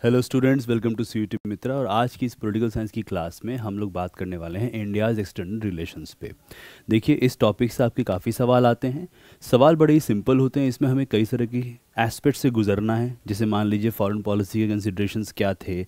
Hello students, welcome to सी मित्रा। और आज की इस पॉलिटिकल साइंस की क्लास में हम लोग बात करने वाले हैं इंडियाज़ एक्सटर्नल रिलेशंस पे। देखिए, इस टॉपिक से आपके काफ़ी सवाल आते हैं। सवाल बड़े ही सिंपल होते हैं, इसमें हमें कई तरह की एस्पेक्ट से गुजरना है। जैसे मान लीजिए फॉरेन पॉलिसी के कंसिडरेशंस क्या थे,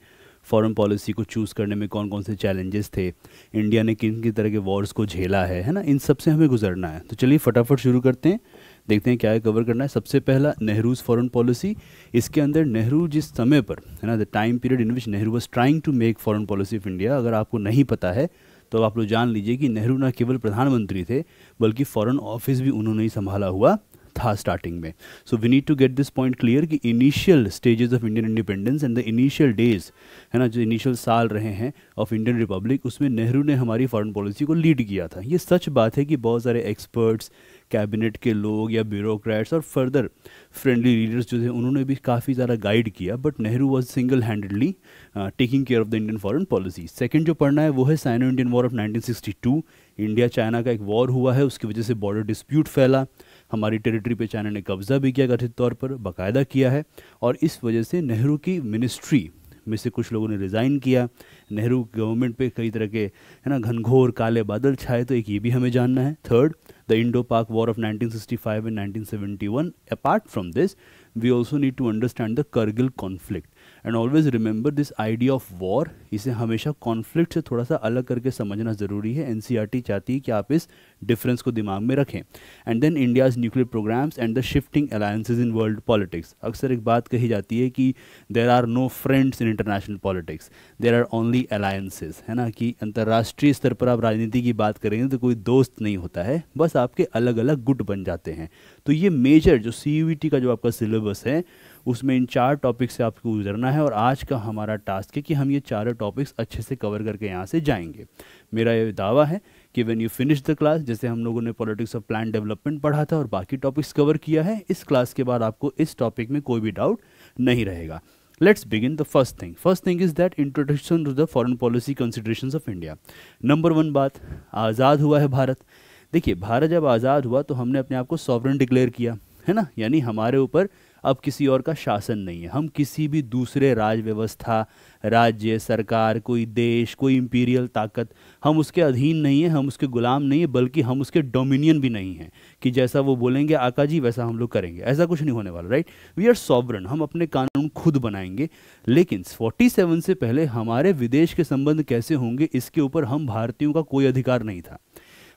फॉरेन पॉलिसी को चूज़ करने में कौन कौन से चैलेंजेस थे, इंडिया ने किन किन तरह के वॉर्स को झेला है ना, इन सब से हमें गुजरना है। तो चलिए फटाफट शुरू करते हैं, देखते हैं क्या है कवर करना है। सबसे पहला, नेहरूज फॉरेन पॉलिसी। इसके अंदर नेहरू जिस समय पर, है ना, the time period in which Nehru was trying to make foreign policy of India, अगर आपको नहीं पता है तो आप लोग जान लीजिए कि नेहरू न केवल प्रधानमंत्री थे बल्कि फॉरेन ऑफिस भी उन्होंने ही संभाला हुआ था स्टार्टिंग में। So we need to get this point clear कि initial stages of Indian independence and the initial days, है ना, जो इनिशियल साल रहे हैं ऑफ इंडियन रिपब्लिक, उसमें नेहरू ने हमारी फॉरेन पॉलिसी को लीड किया था। ये सच बात है कि बहुत सारे एक्सपर्ट्स, कैबिनेट के लोग या ब्यूरोक्रेट्स और फर्दर फ्रेंडली लीडर्स जो थे उन्होंने भी काफ़ी ज़्यादा गाइड किया, but Nehru was single handedly taking care of the Indian foreign policy. Second जो पढ़ना है वो है Sino Indian war of 1962। India China का एक वॉर हुआ है, उसकी वजह से बॉर्डर डिस्प्यूट फैला, हमारी टेरिटरी पे चाइना ने कब्जा भी किया, कथित तौर पर बाकायदा किया है, और इस वजह से नेहरू की मिनिस्ट्री में से कुछ लोगों ने रिज़ाइन किया। नेहरू गवर्नमेंट पे कई तरह के, है ना, घनघोर काले बादल छाए, तो एक ये भी हमें जानना है। थर्ड, द इंडो पाक war of 1965 and 1971। Apart from this, we also need to understand the Kargil conflict and always remember this idea of war। इसे हमेशा कॉन्फ्लिक्ट से थोड़ा सा अलग करके समझना ज़रूरी है। एनसीईआरटी चाहती है कि आप इस डिफरेंस को दिमाग में रखें। And then India's nuclear programs and the shifting alliances in world politics. अक्सर एक बात कही जाती है कि there are no friends in international politics, there are only alliances, है ना, कि अंतर्राष्ट्रीय स्तर पर आप राजनीति की बात करेंगे तो कोई दोस्त नहीं होता है, बस आपके अलग अलग गुट बन जाते हैं। तो ये मेजर जो सीयूईटी का जो आपका सिलेबस है उसमें इन 4 टॉपिक से आपको गुजरना है, और आज का हमारा टास्क है कि हम ये 4 टॉपिक्स अच्छे से कवर करके यहाँ से जाएंगे। मेरा ये दावा है कि when you finish the class, जैसे हम लोगों ने पॉलिटिक्स ऑफ प्लान डेवलपमेंट पढ़ा था और बाकी टॉपिक्स कवर किया है, इस क्लास के बाद आपको इस टॉपिक में कोई भी डाउट नहीं रहेगा। Let's begin the first thing. First thing is that introduction to the foreign policy considerations of India. Number 1 बात, आज़ाद हुआ है भारत। देखिए, भारत जब आज़ाद हुआ तो हमने अपने आप को सॉवरेन डिक्लेयर किया, है ना, यानी हमारे ऊपर अब किसी और का शासन नहीं है। हम किसी भी दूसरे राज व्यवस्था, राज्य, सरकार, कोई देश, कोई इंपीरियल ताकत, हम उसके अधीन नहीं है, हम उसके गुलाम नहीं है, बल्कि हम उसके डोमिनियन भी नहीं हैं कि जैसा वो बोलेंगे आका जी वैसा हम लोग करेंगे। ऐसा कुछ नहीं होने वाला, राइट। वी आर सॉवरेन, हम अपने कानून खुद बनाएंगे। लेकिन 47 से पहले हमारे विदेश के संबंध कैसे होंगे इसके ऊपर हम भारतीयों का कोई अधिकार नहीं था,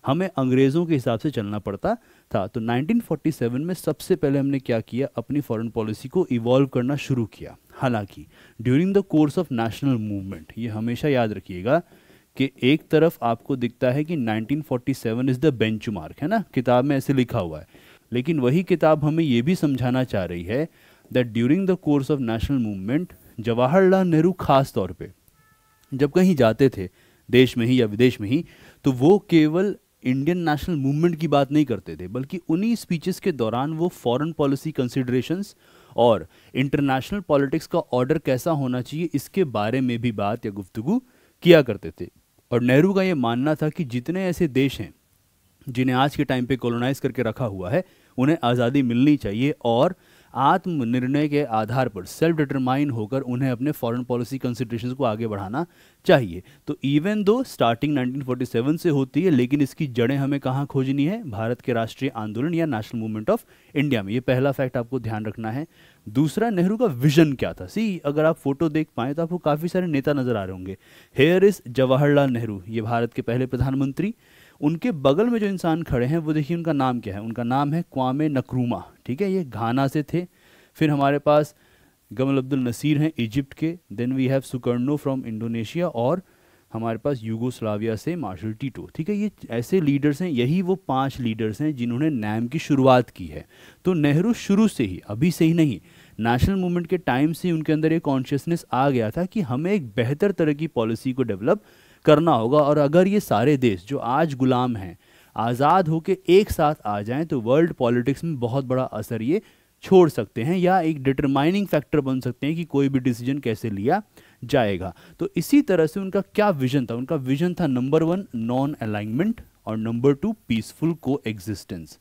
हमें अंग्रेज़ों के हिसाब से चलना पड़ता था। तो 1947 में सबसे पहले हमने क्या किया, अपनी फॉरेन पॉलिसी को इवॉल्व करना शुरू किया। हालांकि during the course of national movement, ये हमेशा याद रखिएगा कि एक तरफ आपको दिखता है कि 1947 इज़ द बेंचमार्क, है ना, किताब में ऐसे लिखा हुआ है, लेकिन वही किताब हमें ये भी समझाना चाह रही है that during the course of national movement Jawaharlal Nehru खास तौर पे जब कहीं जाते थे, देश में ही या विदेश में ही, तो वो केवल इंडियन नेशनल मूवमेंट की बात नहीं करते थे, बल्कि उन्हीं स्पीचेस के दौरान वो फॉरेन पॉलिसी कंसिडरेशंस और इंटरनेशनल पॉलिटिक्स का ऑर्डर कैसा होना चाहिए इसके बारे में भी बात या गुफ्तगू किया करते थे। और नेहरू का ये मानना था कि जितने ऐसे देश हैं जिन्हें आज के टाइम पे कॉलोनाइज करके रखा हुआ है, उन्हें आज़ादी मिलनी चाहिए और आत्मनिर्णय के आधार पर सेल्फ डिटरमाइन होकर उन्हें अपने फॉरेन पॉलिसी कंसिडरेशंस को आगे बढ़ाना चाहिए। तो इवन दो स्टार्टिंग 1947 से होती है, लेकिन इसकी जड़ें हमें कहाँ खोजनी है, भारत के राष्ट्रीय आंदोलन या नेशनल मूवमेंट ऑफ इंडिया में। ये पहला फैक्ट आपको ध्यान रखना है। दूसरा, नेहरू का विजन क्या था। सी, अगर आप फोटो देख पाएँ तो आपको काफ़ी सारे नेता नजर आ रहे होंगे। हेयर इज जवाहरलाल नेहरू, ये भारत के पहले प्रधानमंत्री। उनके बगल में जो इंसान खड़े हैं वो देखिए उनका नाम क्या है, उनका नाम है क्वामे नक्रूमा, ठीक है, ये घाना से थे। फिर हमारे पास गमल अब्दुल नसीर हैं इजिप्ट के, then we have Sukarno from Indonesia, और हमारे पास यूगोस्लाविया से मार्शल टीटो, ठीक है। ये ऐसे लीडर्स हैं, यही वो 5 लीडर्स हैं जिन्होंने नैम की शुरुआत की है। तो नेहरू शुरू से ही, अभी से ही नहीं, नेशनल मूवमेंट के टाइम से उनके अंदर एक कॉन्शियसनेस आ गया था कि हमें एक बेहतर तरह की पॉलिसी को डेवलप करना होगा, और अगर ये सारे देश जो आज गुलाम हैं आज़ाद होकर एक साथ आ जाएं तो वर्ल्ड पॉलिटिक्स में बहुत बड़ा असर ये छोड़ सकते हैं या एक डिटरमाइनिंग फैक्टर बन सकते हैं कि कोई भी डिसीजन कैसे लिया जाएगा। तो इसी तरह से उनका क्या विजन था, उनका विजन था नंबर 1 नॉन अलाइनमेंट और नंबर 2 पीसफुल को एग्जिस्टेंस,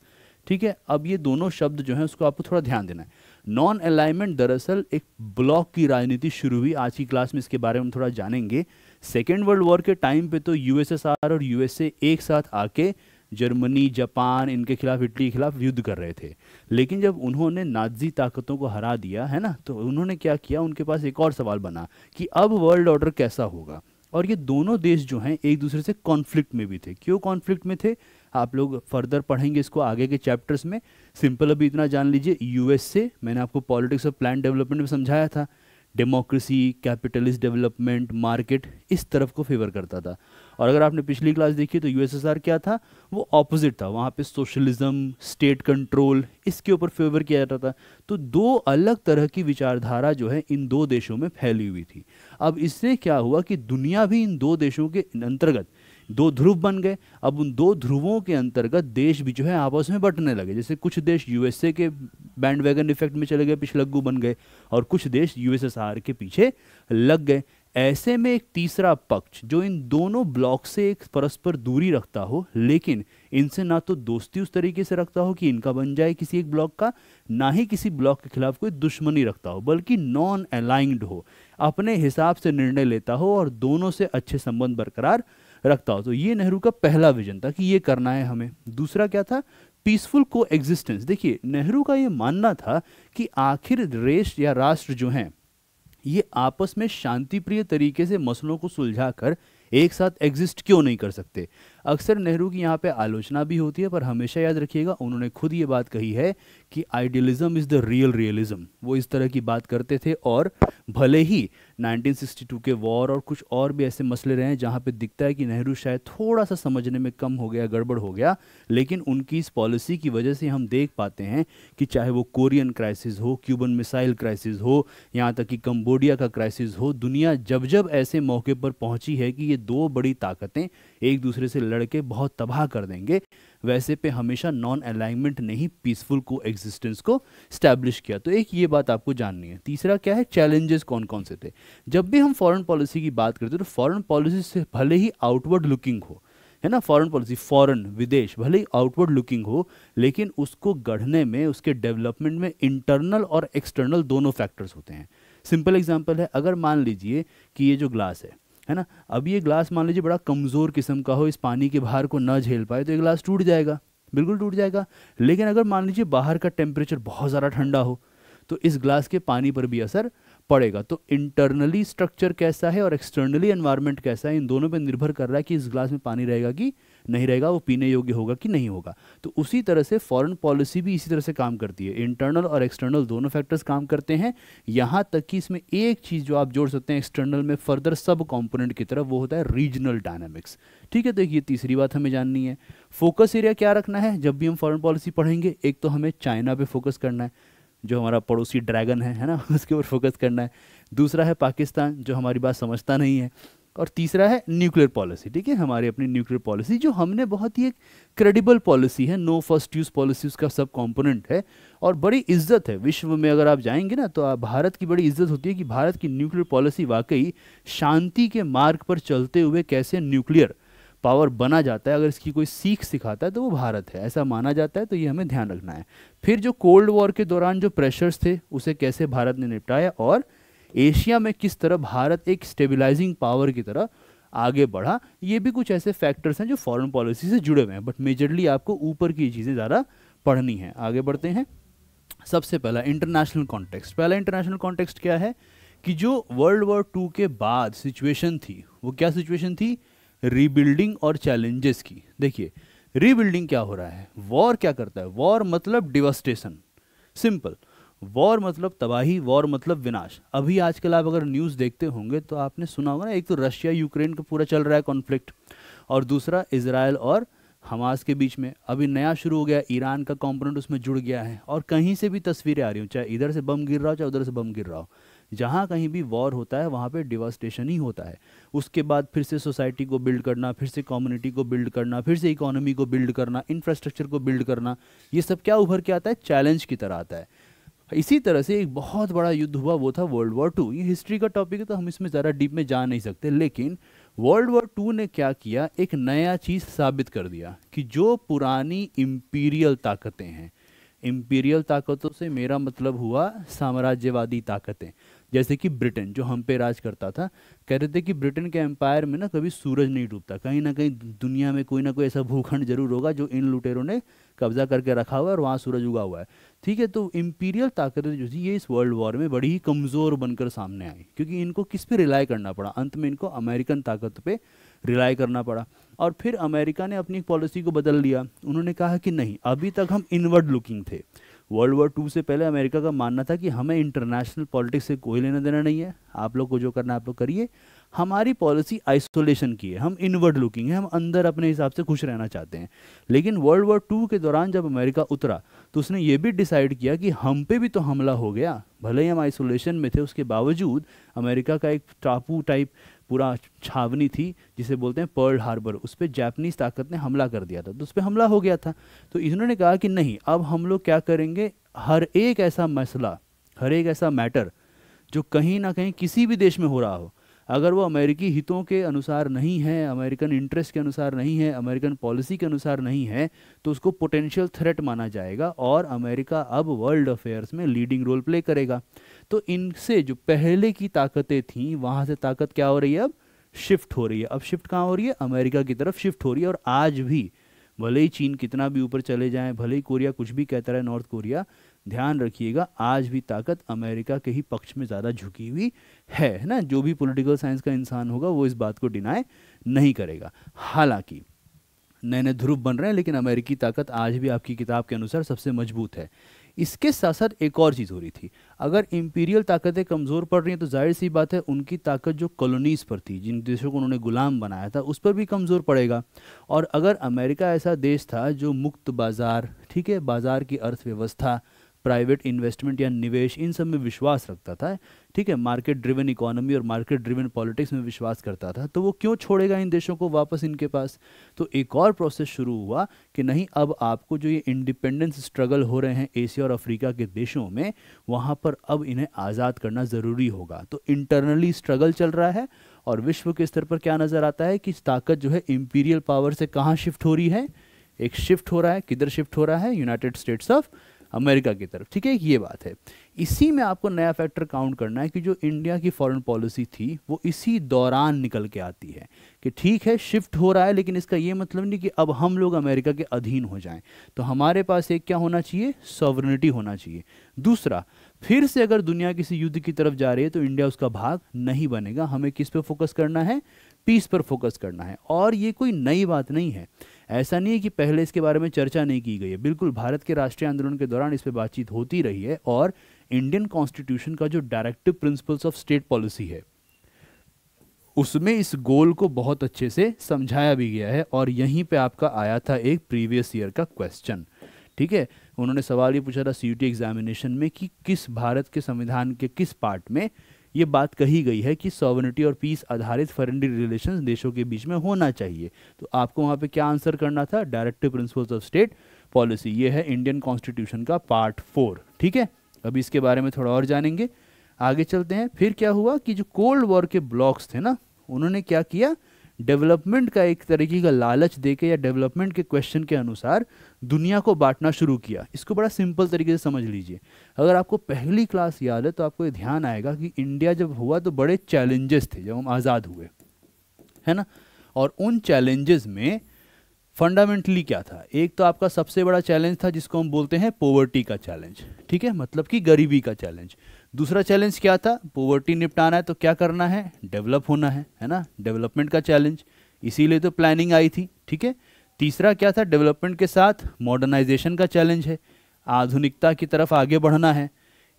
ठीक है। अब ये दोनों शब्द जो हैं उसको आपको थोड़ा ध्यान देना है। नॉन अलाइनमेंट दरअसल एक ब्लॉक की राजनीति शुरू हुई। आज की क्लास में इसके बारे में थोड़ा जानेंगे। सेकेंड वर्ल्ड वॉर के टाइम पे तो यूएसएसआर और यूएसए एक साथ आके जर्मनी, जापान, इनके खिलाफ, इटली के खिलाफ युद्ध कर रहे थे। लेकिन जब उन्होंने नाजी ताकतों को हरा दिया है ना, तो उन्होंने क्या किया, उनके पास एक और सवाल बना कि अब वर्ल्ड ऑर्डर कैसा होगा। और ये दोनों देश जो हैं एक दूसरे से कॉन्फ्लिक्ट में भी थे। क्यों कॉन्फ्लिक्ट में थे, आप लोग फर्दर पढ़ेंगे इसको आगे के चैप्टर्स में। सिंपल अभी इतना जान लीजिए, यूएसए, मैंने आपको पॉलिटिक्स ऑफ प्लान डेवलपमेंट में समझाया था, डेमोक्रेसी, कैपिटलिस्ट डेवलपमेंट, मार्केट, इस तरफ को फेवर करता था। और अगर आपने पिछली क्लास देखी तो यूएसएसआर क्या था, वो ऑपोजिट था। वहाँ पे सोशलिज्म, स्टेट कंट्रोल, इसके ऊपर फेवर किया जाता था। तो दो अलग तरह की विचारधारा जो है इन दो देशों में फैली हुई थी। अब इससे क्या हुआ कि दुनिया भी इन दो देशों के अंतर्गत दो ध्रुव बन गए। अब उन दो ध्रुवों के अंतर्गत देश भी जो है आपस में बंटने लगे। जैसे कुछ देश यूएसए के बैंडवैगन इफेक्ट में चले गए, पिछलग्गू बन गए, और कुछ देश यूएसएसआर के पीछे लग गए। ऐसे में एक तीसरा पक्ष जो इन दोनों ब्लॉक से एक परस्पर दूरी रखता हो, लेकिन इनसे ना तो दोस्ती उस तरीके से रखता हो कि इनका बन जाए किसी एक ब्लॉक का, ना ही किसी ब्लॉक के खिलाफ कोई दुश्मनी रखता हो, बल्कि नॉन अलाइंड हो, अपने हिसाब से निर्णय लेता हो और दोनों से अच्छे संबंध बरकरार रखता हो। तो ये नेहरू का पहला विजन था कि ये करना है हमें। दूसरा क्या था, पीसफुल को एग्जिस्टेंस। देखिए, नेहरू का ये मानना था कि आखिर देश या राष्ट्र जो हैं ये आपस में शांति प्रिय तरीके से मसलों को सुलझाकर एक साथ एग्जिस्ट क्यों नहीं कर सकते। अक्सर नेहरू की यहाँ पे आलोचना भी होती है, पर हमेशा याद रखिएगा उन्होंने खुद ये बात कही है कि idealism is the real realism. वो इस तरह की बात करते थे। और भले ही 1962 के वॉर और कुछ और भी ऐसे मसले रहे हैं जहाँ पे दिखता है कि नेहरू शायद थोड़ा सा समझने में कम हो गया, गड़बड़ हो गया, लेकिन उनकी इस पॉलिसी की वजह से हम देख पाते हैं कि चाहे वो कोरियन क्राइसिस हो, क्यूबन मिसाइल क्राइसिस हो, यहाँ तक कि कंबोडिया का क्राइसिस हो, दुनिया जब जब ऐसे मौके पर पहुंची है कि ये दो बड़ी ताकतें एक दूसरे से लड़के बहुत तबाह कर देंगे, वैसे पे हमेशा नॉन अलाइनमेंट ने ही पीसफुल को एग्जिस्टेंस को स्टैब्लिश किया। तो एक ये बात आपको जाननी है। तीसरा क्या है, चैलेंजेस कौन कौन से थे। जब भी हम फॉरेन पॉलिसी की बात करते हैं तो फॉरेन पॉलिसी से भले ही आउटवर्ड लुकिंग हो, है ना, फॉरेन पॉलिसी, फॉरेन, विदेश, भले ही आउटवर्ड लुकिंग हो, लेकिन उसको गढ़ने में, उसके डेवलपमेंट में इंटरनल और एक्सटर्नल दोनों फैक्टर्स होते हैं। सिंपल एग्जांपल है, अगर मान लीजिए कि ये जो ग्लास है ना, अब ये ग्लास मान लीजिए बड़ा कमज़ोर किस्म का हो, इस पानी के भार को न झेल पाए, तो ये ग्लास टूट जाएगा, बिल्कुल टूट जाएगा। लेकिन अगर मान लीजिए बाहर का टेम्परेचर बहुत ज़्यादा ठंडा हो, तो इस ग्लास के पानी पर भी असर पड़ेगा। तो इंटरनली स्ट्रक्चर कैसा है और एक्सटर्नली एनवायरनमेंट कैसा है, इन दोनों पर निर्भर कर रहा है कि इस ग्लास में पानी रहेगा कि नहीं रहेगा, वो पीने योग्य होगा कि नहीं होगा। तो उसी तरह से फॉरेन पॉलिसी भी इसी तरह से काम करती है। इंटरनल और एक्सटर्नल दोनों फैक्टर्स काम करते हैं। यहाँ तक कि इसमें एक चीज़ जो आप जोड़ सकते हैं एक्सटर्नल में फर्दर सब कॉम्पोनेंट की तरफ, वो होता है रीजनल डायनामिक्स। ठीक है, तो ये तीसरी बात हमें जाननी है। फोकस एरिया क्या रखना है जब भी हम फॉरेन पॉलिसी पढ़ेंगे। एक तो हमें चाइना पे फोकस करना है, जो हमारा पड़ोसी ड्रैगन है ना, उसके ऊपर फोकस करना है। दूसरा है पाकिस्तान, जो हमारी बात समझता नहीं है। और तीसरा है न्यूक्लियर पॉलिसी। ठीक है, हमारी अपनी न्यूक्लियर पॉलिसी, जो हमने बहुत ही एक क्रेडिबल पॉलिसी है, नो फर्स्ट यूज़ पॉलिसी उसका सब कंपोनेंट है, और बड़ी इज्जत है विश्व में। अगर आप जाएंगे ना तो भारत की बड़ी इज्जत होती है कि भारत की न्यूक्लियर पॉलिसी वाकई शांति के मार्ग पर चलते हुए कैसे न्यूक्लियर पावर बना जाता है। अगर इसकी कोई सीख सिखाता है तो वो भारत है, ऐसा माना जाता है। तो ये हमें ध्यान रखना है। फिर जो कोल्ड वॉर के दौरान जो प्रेशर्स थे, उसे कैसे भारत ने निपटाया, और एशिया में किस तरह भारत एक स्टेबलाइजिंग पावर की तरह आगे बढ़ा। ये भी कुछ ऐसे फैक्टर्स हैं जो फॉरेन पॉलिसी से जुड़े हुए हैं, बट मेजरली आपको ऊपर की चीज़ें ज़्यादा पढ़नी है। आगे बढ़ते हैं। सबसे पहला इंटरनेशनल कॉन्टेक्स्ट। पहला इंटरनेशनल कॉन्टेक्स्ट क्या है कि जो वर्ल्ड वॉर 2 के बाद सिचुएशन थी, वो क्या सिचुएशन थी, रीबिल्डिंग और चैलेंजेस की। देखिए, रीबिल्डिंग क्या हो रहा है, वॉर क्या करता है, वॉर मतलब डिवास्टेशन, सिंपल। वॉर मतलब तबाही, वॉर मतलब विनाश। अभी आजकल आप अगर न्यूज़ देखते होंगे तो आपने सुना होगा ना, एक तो रशिया यूक्रेन का पूरा चल रहा है कॉन्फ्लिक्ट, और दूसरा इजराइल और हमास के बीच में अभी नया शुरू हो गया, ईरान का कंपोनेंट उसमें जुड़ गया है। और कहीं से भी तस्वीरें आ रही हो, चाहे इधर से बम गिर रहा हो चाहे उधर से बम गिर रहा हो, जहाँ कहीं भी वॉर होता है वहाँ पे डिवास्टेशन ही होता है। उसके बाद फिर से सोसाइटी को बिल्ड करना, फिर से कम्युनिटी को बिल्ड करना, फिर से इकोनॉमी को बिल्ड करना, इंफ्रास्ट्रक्चर को बिल्ड करना, ये सब क्या उभर के आता है, चैलेंज की तरह आता है। इसी तरह से एक बहुत बड़ा युद्ध हुआ, वो था वर्ल्ड वॉर 2। ये हिस्ट्री का टॉपिक है तो हम इसमें ज़्यादा डीप में जा नहीं सकते, लेकिन वर्ल्ड वॉर 2 ने क्या किया, एक नया चीज़ साबित कर दिया कि जो पुरानी इंपीरियल ताकतें हैं इंपीरियल ताकतों से मेरा मतलब हुआ साम्राज्यवादी ताकतें, जैसे कि ब्रिटेन जो हम पे राज करता था। कहते थे कि ब्रिटेन के एम्पायर में ना कभी सूरज नहीं डूबता, कहीं ना कहीं दुनिया में कोई ना कोई ऐसा भूखंड जरूर होगा जो इन लुटेरों ने कब्जा करके रखा हुआ है और वहाँ सूरज उगा हुआ है। ठीक है, तो इंपीरियल ताकतें जो थी ये इस वर्ल्ड वॉर में बड़ी ही कमज़ोर बनकर सामने आई, क्योंकि इनको किस पे रिलाई करना पड़ा, अंत में इनको अमेरिकन ताकत पे रिलाई करना पड़ा। और फिर अमेरिका ने अपनी पॉलिसी को बदल लिया, उन्होंने कहा कि नहीं, अभी तक हम इनवर्ड लुकिंग थे। वर्ल्ड वॉर टू से पहले अमेरिका का मानना था कि हमें इंटरनेशनल पॉलिटिक्स से कोई लेना देना नहीं है, आप लोग को जो करना है आप लोग करिए, हमारी पॉलिसी आइसोलेशन की है, हम इनवर्ड लुकिंग है, हम अंदर अपने हिसाब से खुश रहना चाहते हैं। लेकिन वर्ल्ड वॉर टू के दौरान जब अमेरिका उतरा तो उसने ये भी डिसाइड किया कि हम पे भी तो हमला हो गया, भले ही हम आइसोलेशन में थे उसके बावजूद अमेरिका का एक टापू टाइप पूरा छावनी थी जिसे बोलते हैं पर्ल हार्बर, उस पर जापानीज ताकत ने हमला कर दिया था, तो उस पर हमला हो गया था। तो इन्होंने कहा कि नहीं, अब हम लोग क्या करेंगे, हर एक ऐसा मसला, हर एक ऐसा मैटर जो कहीं ना कहीं किसी भी देश में हो रहा हो, अगर वो अमेरिकी हितों के अनुसार नहीं है, अमेरिकन इंटरेस्ट के अनुसार नहीं है, अमेरिकन पॉलिसी के अनुसार नहीं है, तो उसको पोटेंशियल थ्रेट माना जाएगा और अमेरिका अब वर्ल्ड अफेयर्स में लीडिंग रोल प्ले करेगा। तो इनसे जो पहले की ताकतें थीं वहाँ से ताकत क्या हो रही है, अब शिफ्ट हो रही है। अब शिफ्ट कहाँ हो रही है, अमेरिका की तरफ शिफ्ट हो रही है। और आज भी भले ही चीन कितना भी ऊपर चले जाएं, भले ही कोरिया कुछ भी कहता रहे, नॉर्थ कोरिया, ध्यान रखिएगा आज भी ताकत अमेरिका के ही पक्ष में ज़्यादा झुकी हुई है ना। जो भी पॉलिटिकल साइंस का इंसान होगा वो इस बात को डिनाई नहीं करेगा। हालांकि नए नए ध्रुव बन रहे हैं, लेकिन अमेरिकी ताकत आज भी आपकी किताब के अनुसार सबसे मजबूत है। इसके साथ साथ एक और चीज़ हो रही थी, अगर इंपीरियल ताकतें कमज़ोर पड़ रही हैं तो जाहिर सी बात है उनकी ताकत जो कॉलोनीज़ पर थी, जिन देशों को उन्होंने गुलाम बनाया था, उस पर भी कमज़ोर पड़ेगा। और अगर अमेरिका ऐसा देश था जो मुक्त बाज़ार, ठीक है, बाज़ार की अर्थव्यवस्था, प्राइवेट इन्वेस्टमेंट या निवेश, इन सब में विश्वास रखता था, ठीक है, मार्केट ड्रिवन इकोनॉमी और मार्केट ड्रिवन पॉलिटिक्स में विश्वास करता था, तो वो क्यों छोड़ेगा इन देशों को वापस इनके पास। तो एक और प्रोसेस शुरू हुआ कि नहीं, अब आपको जो ये इंडिपेंडेंस स्ट्रगल हो रहे हैं एशिया और अफ्रीका के देशों में, वहाँ पर अब इन्हें आज़ाद करना ज़रूरी होगा। तो इंटरनली स्ट्रगल चल रहा है और विश्व के स्तर पर क्या नज़र आता है कि ताकत जो है इंपीरियल पावर से कहाँ शिफ्ट हो रही है, एक शिफ्ट हो रहा है, किधर शिफ्ट हो रहा है, यूनाइटेड स्टेट्स ऑफ अमेरिका की तरफ, ठीक है, ये बात है। इसी में आपको नया फैक्टर काउंट करना है कि जो इंडिया की फॉरेन पॉलिसी थी वो इसी दौरान निकल के आती है कि ठीक है शिफ्ट हो रहा है, लेकिन इसका ये मतलब नहीं कि अब हम लोग अमेरिका के अधीन हो जाएं। तो हमारे पास एक क्या होना चाहिए, सॉवरेनिटी होना चाहिए। दूसरा, फिर से अगर दुनिया किसी युद्ध की तरफ जा रही है तो इंडिया उसका भाग नहीं बनेगा। हमें किस पे फोकस करना है, पीस पर फोकस करना है। और ये कोई नई बात नहीं है, ऐसा नहीं है कि पहले इसके बारे में चर्चा नहीं की गई है, बिल्कुल भारत के राष्ट्रीय आंदोलन के दौरान इस पर बातचीत होती रही है। और इंडियन कॉन्स्टिट्यूशन का जो directive principles of state policy है उसमें इस गोल को बहुत अच्छे से समझाया भी गया है। और यहीं पे आपका आया था एक प्रीवियस ईयर का क्वेश्चन, ठीक है, उन्होंने सवाल ये पूछा था सीयूटी एग्जामिनेशन में कि किस भारत के संविधान के किस पार्ट में ये बात कही गई है कि सॉवरेनिटी और पीस आधारित फ्रेंडली रिलेशंस देशों के बीच में होना चाहिए। तो आपको वहाँ पे क्या आंसर करना था, directive principles of state policy. ये है इंडियन कॉन्स्टिट्यूशन का पार्ट 4, ठीक है। अभी इसके बारे में थोड़ा और जानेंगे, आगे चलते हैं। फिर क्या हुआ कि जो कोल्ड वॉर के ब्लॉक्स थे ना, उन्होंने क्या किया, डेवलपमेंट का एक तरीके का लालच देके या डेवलपमेंट के क्वेश्चन के अनुसार दुनिया को बांटना शुरू किया। इसको बड़ा सिंपल तरीके से समझ लीजिए। अगर आपको पहली क्लास याद है तो आपको ये ध्यान आएगा कि इंडिया जब हुआ तो बड़े चैलेंजेस थे जब हम आज़ाद हुए, है ना। और उन चैलेंजेस में फंडामेंटली क्या था, एक तो आपका सबसे बड़ा चैलेंज था जिसको हम बोलते हैं पोवर्टी का चैलेंज, ठीक है, मतलब कि गरीबी का चैलेंज। दूसरा चैलेंज क्या था, पोवर्टी निपटाना है तो क्या करना है, डेवलप होना है ना, डेवलपमेंट का चैलेंज, इसीलिए तो प्लानिंग आई थी, ठीक है। तीसरा क्या था, डेवलपमेंट के साथ मॉडर्नाइजेशन का चैलेंज है, आधुनिकता की तरफ आगे बढ़ना है।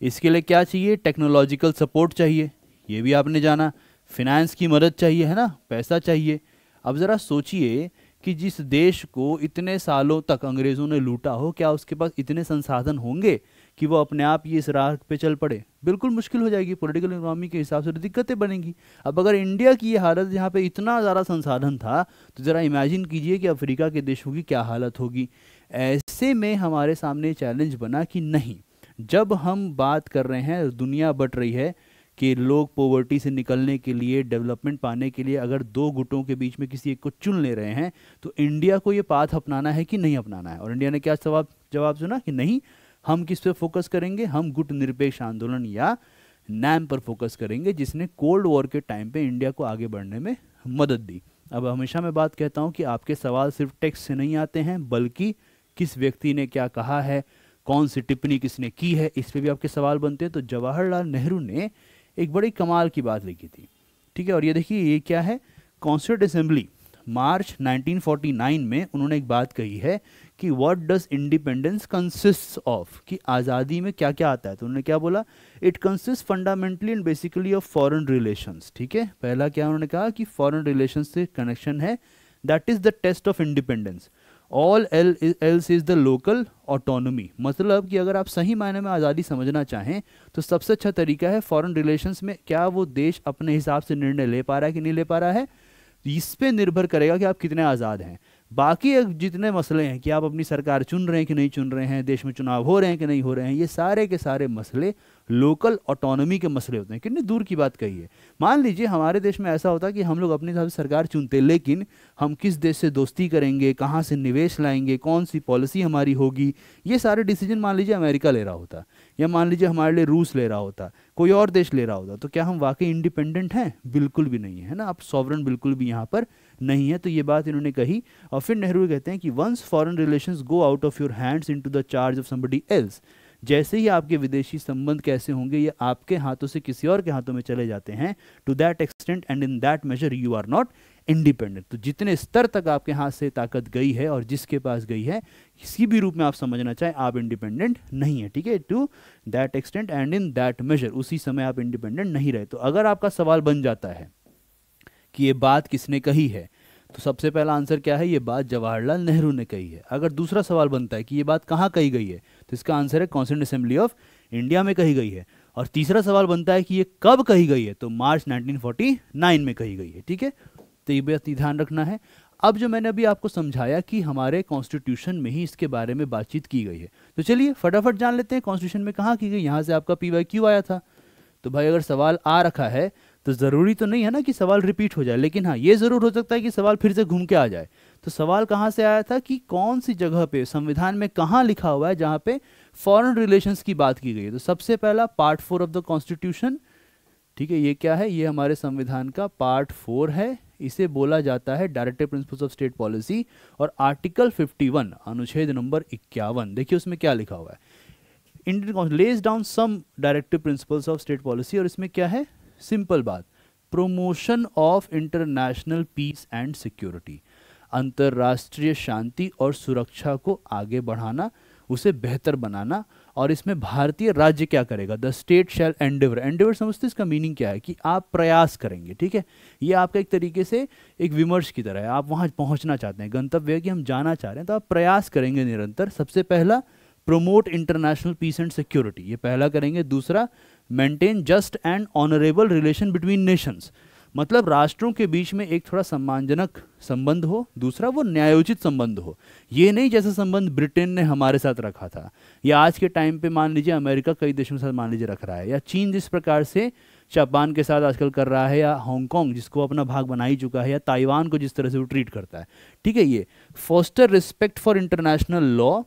इसके लिए क्या चाहिए, टेक्नोलॉजिकल सपोर्ट चाहिए, ये भी आपने जाना। फिनेंस की मदद चाहिए, है ना, पैसा चाहिए। अब ज़रा सोचिए कि जिस देश को इतने सालों तक अंग्रेज़ों ने लूटा हो, क्या उसके पास इतने संसाधन होंगे कि वो अपने आप ये इस राह पे चल पड़े? बिल्कुल मुश्किल हो जाएगी, पॉलिटिकल इकोनॉमी के हिसाब से तो दिक्कतें बनेंगी। अब अगर इंडिया की ये हालत जहाँ पे इतना ज़्यादा संसाधन था, तो ज़रा इमेजिन कीजिए कि अफ्रीका के देशों की क्या हालत होगी। ऐसे में हमारे सामने चैलेंज बना कि नहीं, जब हम बात कर रहे हैं, दुनिया बट रही है कि लोग पॉवर्टी से निकलने के लिए, डेवलपमेंट पाने के लिए अगर दो गुटों के बीच में किसी एक को चुन ले रहे हैं, तो इंडिया को ये पाथ अपनाना है कि नहीं अपनाना है। और इंडिया ने क्या जवाब सुना कि नहीं, हम किस पे फोकस करेंगे? हम गुट निरपेक्ष आंदोलन या नैम पर फोकस करेंगे, जिसने कोल्ड वॉर के टाइम पे इंडिया को आगे बढ़ने में मदद दी। अब हमेशा मैं बात कहता हूँ कि आपके सवाल सिर्फ टेक्स्ट से नहीं आते हैं, बल्कि किस व्यक्ति ने क्या कहा है, कौन सी टिप्पणी किसने की है, इस पे भी आपके सवाल बनते हैं। तो जवाहरलाल नेहरू ने एक बड़ी कमाल की बात लिखी थी, ठीक है। और ये देखिए ये क्या है, कॉन्स्टिट्यूंट असेंबली मार्च 1949 में उन्होंने एक बात कही है कि what does independence consist of, कि आज़ादी में क्या क्या आता है। तो उन्होंने क्या बोला, it consist fundamentally and basically of foreign relations, ठीक है। पहला क्या उन्होंने कहा कि फॉरेन रिलेशंस से कनेक्शन है, that is the test of independence, all else is the local autonomy. मतलब कि अगर आप सही मायने में आज़ादी समझना चाहें तो सबसे अच्छा तरीका है फॉरेन रिलेशंस में क्या वो देश अपने हिसाब से निर्णय ले पा रहा है कि नहीं ले पा रहा है, इस पे निर्भर करेगा कि आप कितने आज़ाद हैं। बाकी जितने मसले हैं कि आप अपनी सरकार चुन रहे हैं कि नहीं चुन रहे हैं, देश में चुनाव हो रहे हैं कि नहीं हो रहे हैं, ये सारे के सारे मसले लोकल ऑटोनॉमी के मसले होते हैं। कितनी दूर की बात कही है। मान लीजिए हमारे देश में ऐसा होता है कि हम लोग अपने हिसाब से सरकार चुनते, लेकिन हम किस देश से दोस्ती करेंगे, कहाँ से निवेश लाएंगे, कौन सी पॉलिसी हमारी होगी, ये सारे डिसीजन मान लीजिए अमेरिका ले रहा होता, या मान लीजिए हमारे लिए रूस ले रहा होता, कोई और देश ले रहा होता, तो क्या हम वाकई इंडिपेंडेंट हैं? बिल्कुल भी नहीं है ना। आप सॉवरन बिल्कुल भी यहाँ पर नहीं है। तो ये बात इन्होंने कही। और फिर नेहरू कहते हैं कि once foreign relations go out of your hands into the charge of somebody else, जैसे ही आपके विदेशी संबंध कैसे होंगे ये आपके हाथों से किसी और के हाथों में चले जाते हैं, to that extent and in that measure you are not independent. तो जितने स्तर तक आपके हाथ से ताकत गई है और जिसके पास गई है, किसी भी रूप में आप समझना चाहें, आप इंडिपेंडेंट नहीं है, ठीक है। To that extent and in that measure, उसी समय आप इंडिपेंडेंट नहीं रहे। तो अगर आपका सवाल बन जाता है कि ये बात किसने कही है, तो सबसे पहला आंसर क्या है, ये बात जवाहरलाल नेहरू ने कही है। अगर दूसरा सवाल बनता है कि ये बात कहाँ कही गई है, तो इसका आंसर है कॉन्स्टिट्यूंट असेंबली ऑफ इंडिया में कही गई है। और तीसरा सवाल बनता है कि ये कब कही गई है, तो मार्च 1949 में कही गई है, ठीक है। तो ये बात ध्यान रखना है। अब जो मैंने अभी आपको समझाया कि हमारे कॉन्स्टिट्यूशन में ही इसके बारे में बातचीत की गई है, तो चलिए फटाफट जान लेते हैं कॉन्स्टिट्यूशन में कहाँ की गई। यहाँ से आपका PYQ आया था, तो भाई अगर सवाल आ रखा है तो ज़रूरी तो नहीं है ना कि सवाल रिपीट हो जाए, लेकिन हाँ ये ज़रूर हो सकता है कि सवाल फिर से घूम के आ जाए। तो सवाल कहाँ से आया था कि कौन सी जगह पे संविधान में कहाँ लिखा हुआ है जहाँ पे फॉरेन रिलेशंस की बात की गई है। तो सबसे पहला पार्ट 4 ऑफ द कॉन्स्टिट्यूशन, ठीक है। ये क्या है, ये हमारे संविधान का पार्ट 4 है। इसे बोला जाता है directive principles of state policy. और आर्टिकल 51 अनुच्छेद नंबर 51, देखिए उसमें क्या लिखा हुआ है, Indian constitution lays down some directive principles of state policy. और इसमें क्या है, सिंपल बात, promotion of international peace and security, अंतर्राष्ट्रीय शांति और सुरक्षा को आगे बढ़ाना, उसे बेहतर बनाना। और इसमें भारतीय राज्य क्या करेगा, the state shall Endeavour, Endeavour समझते इसका मीनिंग क्या है कि आप प्रयास करेंगे, ठीक है। ये आपका एक तरीके से एक विमर्श की तरह है, आप वहाँ पहुँचना चाहते हैं, गंतव्य है कि हम जाना चाह रहे हैं, तो आप प्रयास करेंगे निरंतर। सबसे पहला promote international peace and security, ये पहला करेंगे। दूसरा maintain just and honourable relation between nations, मतलब राष्ट्रों के बीच में एक थोड़ा सम्मानजनक संबंध हो। दूसरा वो न्यायोचित संबंध हो, ये नहीं जैसा संबंध ब्रिटेन ने हमारे साथ रखा था, या आज के टाइम पे मान लीजिए अमेरिका कई देशों के साथ मान लीजिए रख रहा है, या चीन जिस प्रकार से जापान के साथ आजकल कर रहा है, या हांगकांग जिसको अपना भाग बना ही चुका है, या ताइवान को जिस तरह से वो ट्रीट करता है, ठीक है। ये foster respect for international law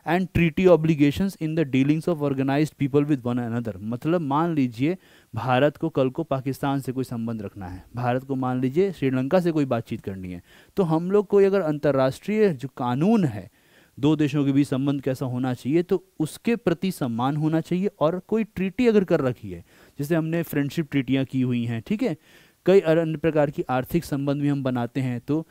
and treaty obligations in the dealings of organised people with one another. मतलब मान लीजिए भारत को कल को पाकिस्तान से कोई संबंध रखना है, भारत को मान लीजिए श्रीलंका से कोई बातचीत करनी है, तो हम लोग कोई अगर अंतर्राष्ट्रीय जो कानून है, दो देशों के बीच संबंध कैसा होना चाहिए, तो उसके प्रति सम्मान होना चाहिए। और कोई ट्रीटी अगर कर रखी है, जैसे हमने फ्रेंडशिप ट्रीटियाँ की हुई हैं, ठीक है, कई अन्य प्रकार की आर्थिक संबंध भी हम बनाते हैं, तो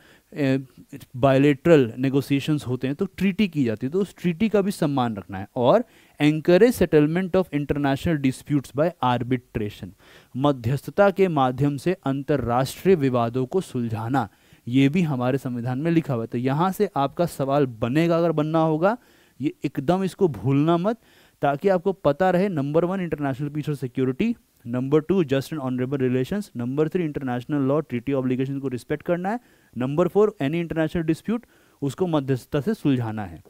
बायलेटरल नेगोशिएशंस होते हैं, तो ट्रीटी की जाती है, तो उस ट्रीटी का भी सम्मान रखना है। और encourage settlement of international disputes by arbitration, मध्यस्थता के माध्यम से अंतर्राष्ट्रीय विवादों को सुलझाना, ये भी हमारे संविधान में लिखा हुआ है। तो यहाँ से आपका सवाल बनेगा, अगर बनना होगा, ये एकदम इसको भूलना मत, ताकि आपको पता रहे। नंबर 1 इंटरनेशनल पीस और security, number 2 just and honourable relations, number 3 international law treaty obligation को रिस्पेक्ट करना है, नंबर 4 एनी इंटरनेशनल डिस्प्यूट उसको मध्यस्थता से सुलझाना है।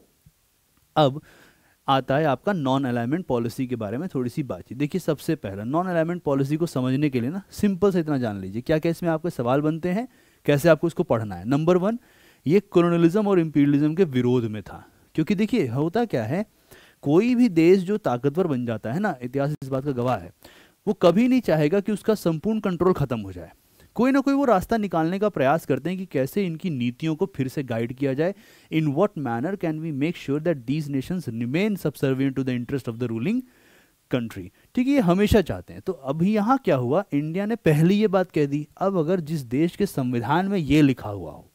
अब आता है आपका नॉन अलाइनमेंट पॉलिसी के बारे में थोड़ी सी बातचीत। देखिए सबसे पहला नॉन अलाइनमेंट पॉलिसी को समझने के लिए ना सिंपल से इतना जान लीजिए क्या क्या इसमें आपके सवाल बनते हैं, कैसे आपको इसको पढ़ना है। नंबर 1, ये कॉलोनियलिज्म और इंपीरियलिज्म के विरोध में था, क्योंकि देखिए होता क्या है, कोई भी देश जो ताकतवर बन जाता है ना, इतिहास इस बात का गवाह है, वो कभी नहीं चाहेगा कि उसका संपूर्ण कंट्रोल खत्म हो जाए। कोई ना कोई वो रास्ता निकालने का प्रयास करते हैं कि कैसे इनकी नीतियों को फिर से गाइड किया जाए। In what manner can we make sure that these nations remain subservient to the interest of the ruling country. ठीक है, ये हमेशा चाहते हैं। तो अभी यहाँ क्या हुआ, इंडिया ने पहले ये बात कह दी। अब अगर जिस देश के संविधान में ये लिखा हुआ हो,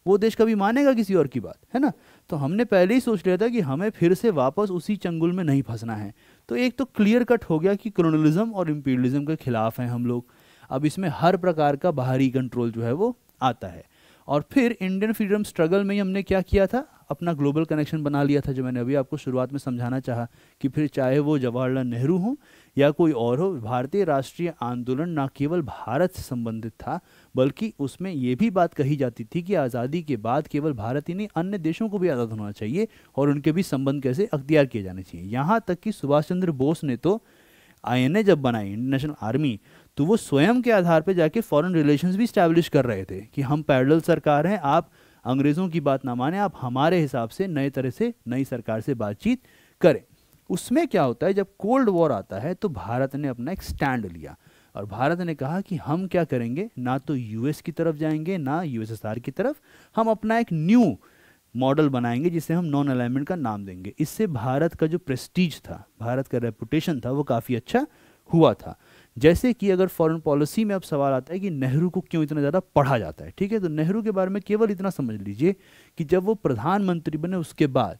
वो देश कभी मानेगा किसी और की बात, है ना? तो हमने पहले ही सोच लिया था कि हमें फिर से वापस उसी चंगुल में नहीं फंसना है। तो एक तो क्लियर कट हो गया कि कॉलोनियलिज्म और इंपीरियलिज्म के खिलाफ हैं हम लोग। अब इसमें हर प्रकार का बाहरी कंट्रोल जो है वो आता है। और फिर इंडियन फ्रीडम स्ट्रगल में ही हमने क्या किया था, अपना ग्लोबल कनेक्शन बना लिया था, जो मैंने अभी आपको शुरुआत में समझाना चाहा कि फिर चाहे वो जवाहरलाल नेहरू हो या कोई और हो, भारतीय राष्ट्रीय आंदोलन न केवल भारत से संबंधित था, बल्कि उसमें ये भी बात कही जाती थी कि आज़ादी के बाद केवल भारत ही नहीं, अन्य देशों को भी आज़ाद होना चाहिए और उनके भी संबंध कैसे अख्तियार किए जाने चाहिए। यहाँ तक कि सुभाष चंद्र बोस ने तो आईएनए जब बनाई, इंडियन नेशनल आर्मी, तो वो स्वयं के आधार पर जाके फॉरेन रिलेशंस भी स्टैब्लिश कर रहे थे कि हम पैरेलल सरकार हैं, आप अंग्रेज़ों की बात ना माने, आप हमारे हिसाब से नए तरह से नई सरकार से बातचीत करें। उसमें क्या होता है, जब कोल्ड वॉर आता है तो भारत ने अपना एक स्टैंड लिया और भारत ने कहा कि हम क्या करेंगे, ना तो यूएस की तरफ जाएंगे ना यूएसएसआर की तरफ, हम अपना एक न्यू मॉडल बनाएंगे जिसे हम नॉन अलाइनमेंट का नाम देंगे। इससे भारत का जो प्रेस्टीज था, भारत का रेपुटेशन था, वो काफ़ी अच्छा हुआ था। जैसे कि अगर फॉरेन पॉलिसी में अब सवाल आता है कि नेहरू को क्यों इतना ज़्यादा पढ़ा जाता है, ठीक है, तो नेहरू के बारे में केवल इतना समझ लीजिए कि जब वो प्रधानमंत्री बने उसके बाद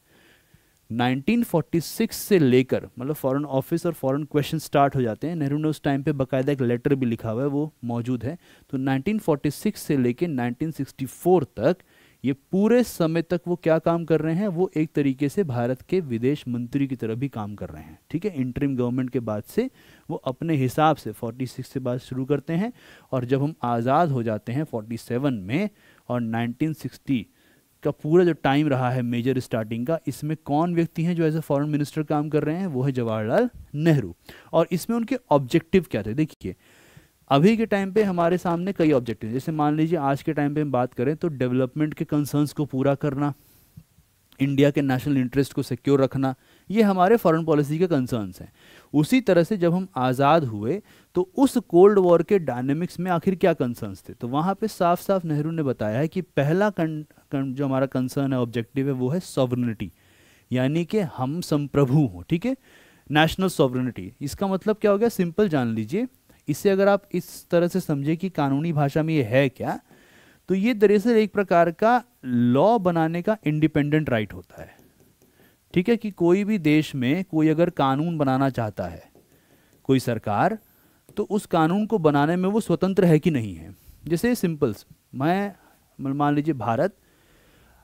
1946 से लेकर, मतलब फॉरेन ऑफिस और फॉरेन क्वेश्चन स्टार्ट हो जाते हैं। नेहरू ने उस टाइम पे बाकायदा एक लेटर भी लिखा हुआ है, वो मौजूद है। तो 1946 से लेकर 1964 तक ये पूरे समय तक वो क्या काम कर रहे हैं, वो एक तरीके से भारत के विदेश मंत्री की तरह भी काम कर रहे हैं। ठीक है, इंटरिम गवर्नमेंट के बाद से वो अपने हिसाब से 46 से बात शुरू करते हैं और जब हम आज़ाद हो जाते हैं 47 में, और 1960 का पूरा जो टाइम रहा है मेजर स्टार्टिंग का, इसमें कौन व्यक्ति हैं जो एज ए फॉरेन मिनिस्टर काम कर रहे हैं, वो है जवाहरलाल नेहरू। और इसमें उनके ऑब्जेक्टिव क्या थे, देखिए अभी के टाइम पे हमारे सामने कई ऑब्जेक्टिव, जैसे मान लीजिए आज के टाइम पे हम बात करें तो डेवलपमेंट के कंसर्न्स को पूरा करना, इंडिया के नेशनल इंटरेस्ट को सिक्योर रखना, ये हमारे फॉरेन पॉलिसी के कंसर्न्स हैं। उसी तरह से जब हम आज़ाद हुए तो उस कोल्ड वॉर के डायनेमिक्स में आखिर क्या कंसर्न्स थे, तो वहाँ पे साफ साफ नेहरू ने बताया है कि पहला जो हमारा कंसर्न है, ऑब्जेक्टिव है, वो है सॉवरेनिटी, यानी कि हम संप्रभु हों। ठीक है, नेशनल सॉवरेनिटी, इसका मतलब क्या हो गया, सिंपल जान लीजिए इसे। अगर आप इस तरह से समझे कि कानूनी भाषा में ये है क्या, तो ये दरअसल एक प्रकार का लॉ बनाने का इंडिपेंडेंट राइट होता है। ठीक है, कि कोई भी देश में कोई अगर कानून बनाना चाहता है कोई सरकार, तो उस कानून को बनाने में वो स्वतंत्र है कि नहीं है। जैसे सिंपल, मैं मान लीजिए भारत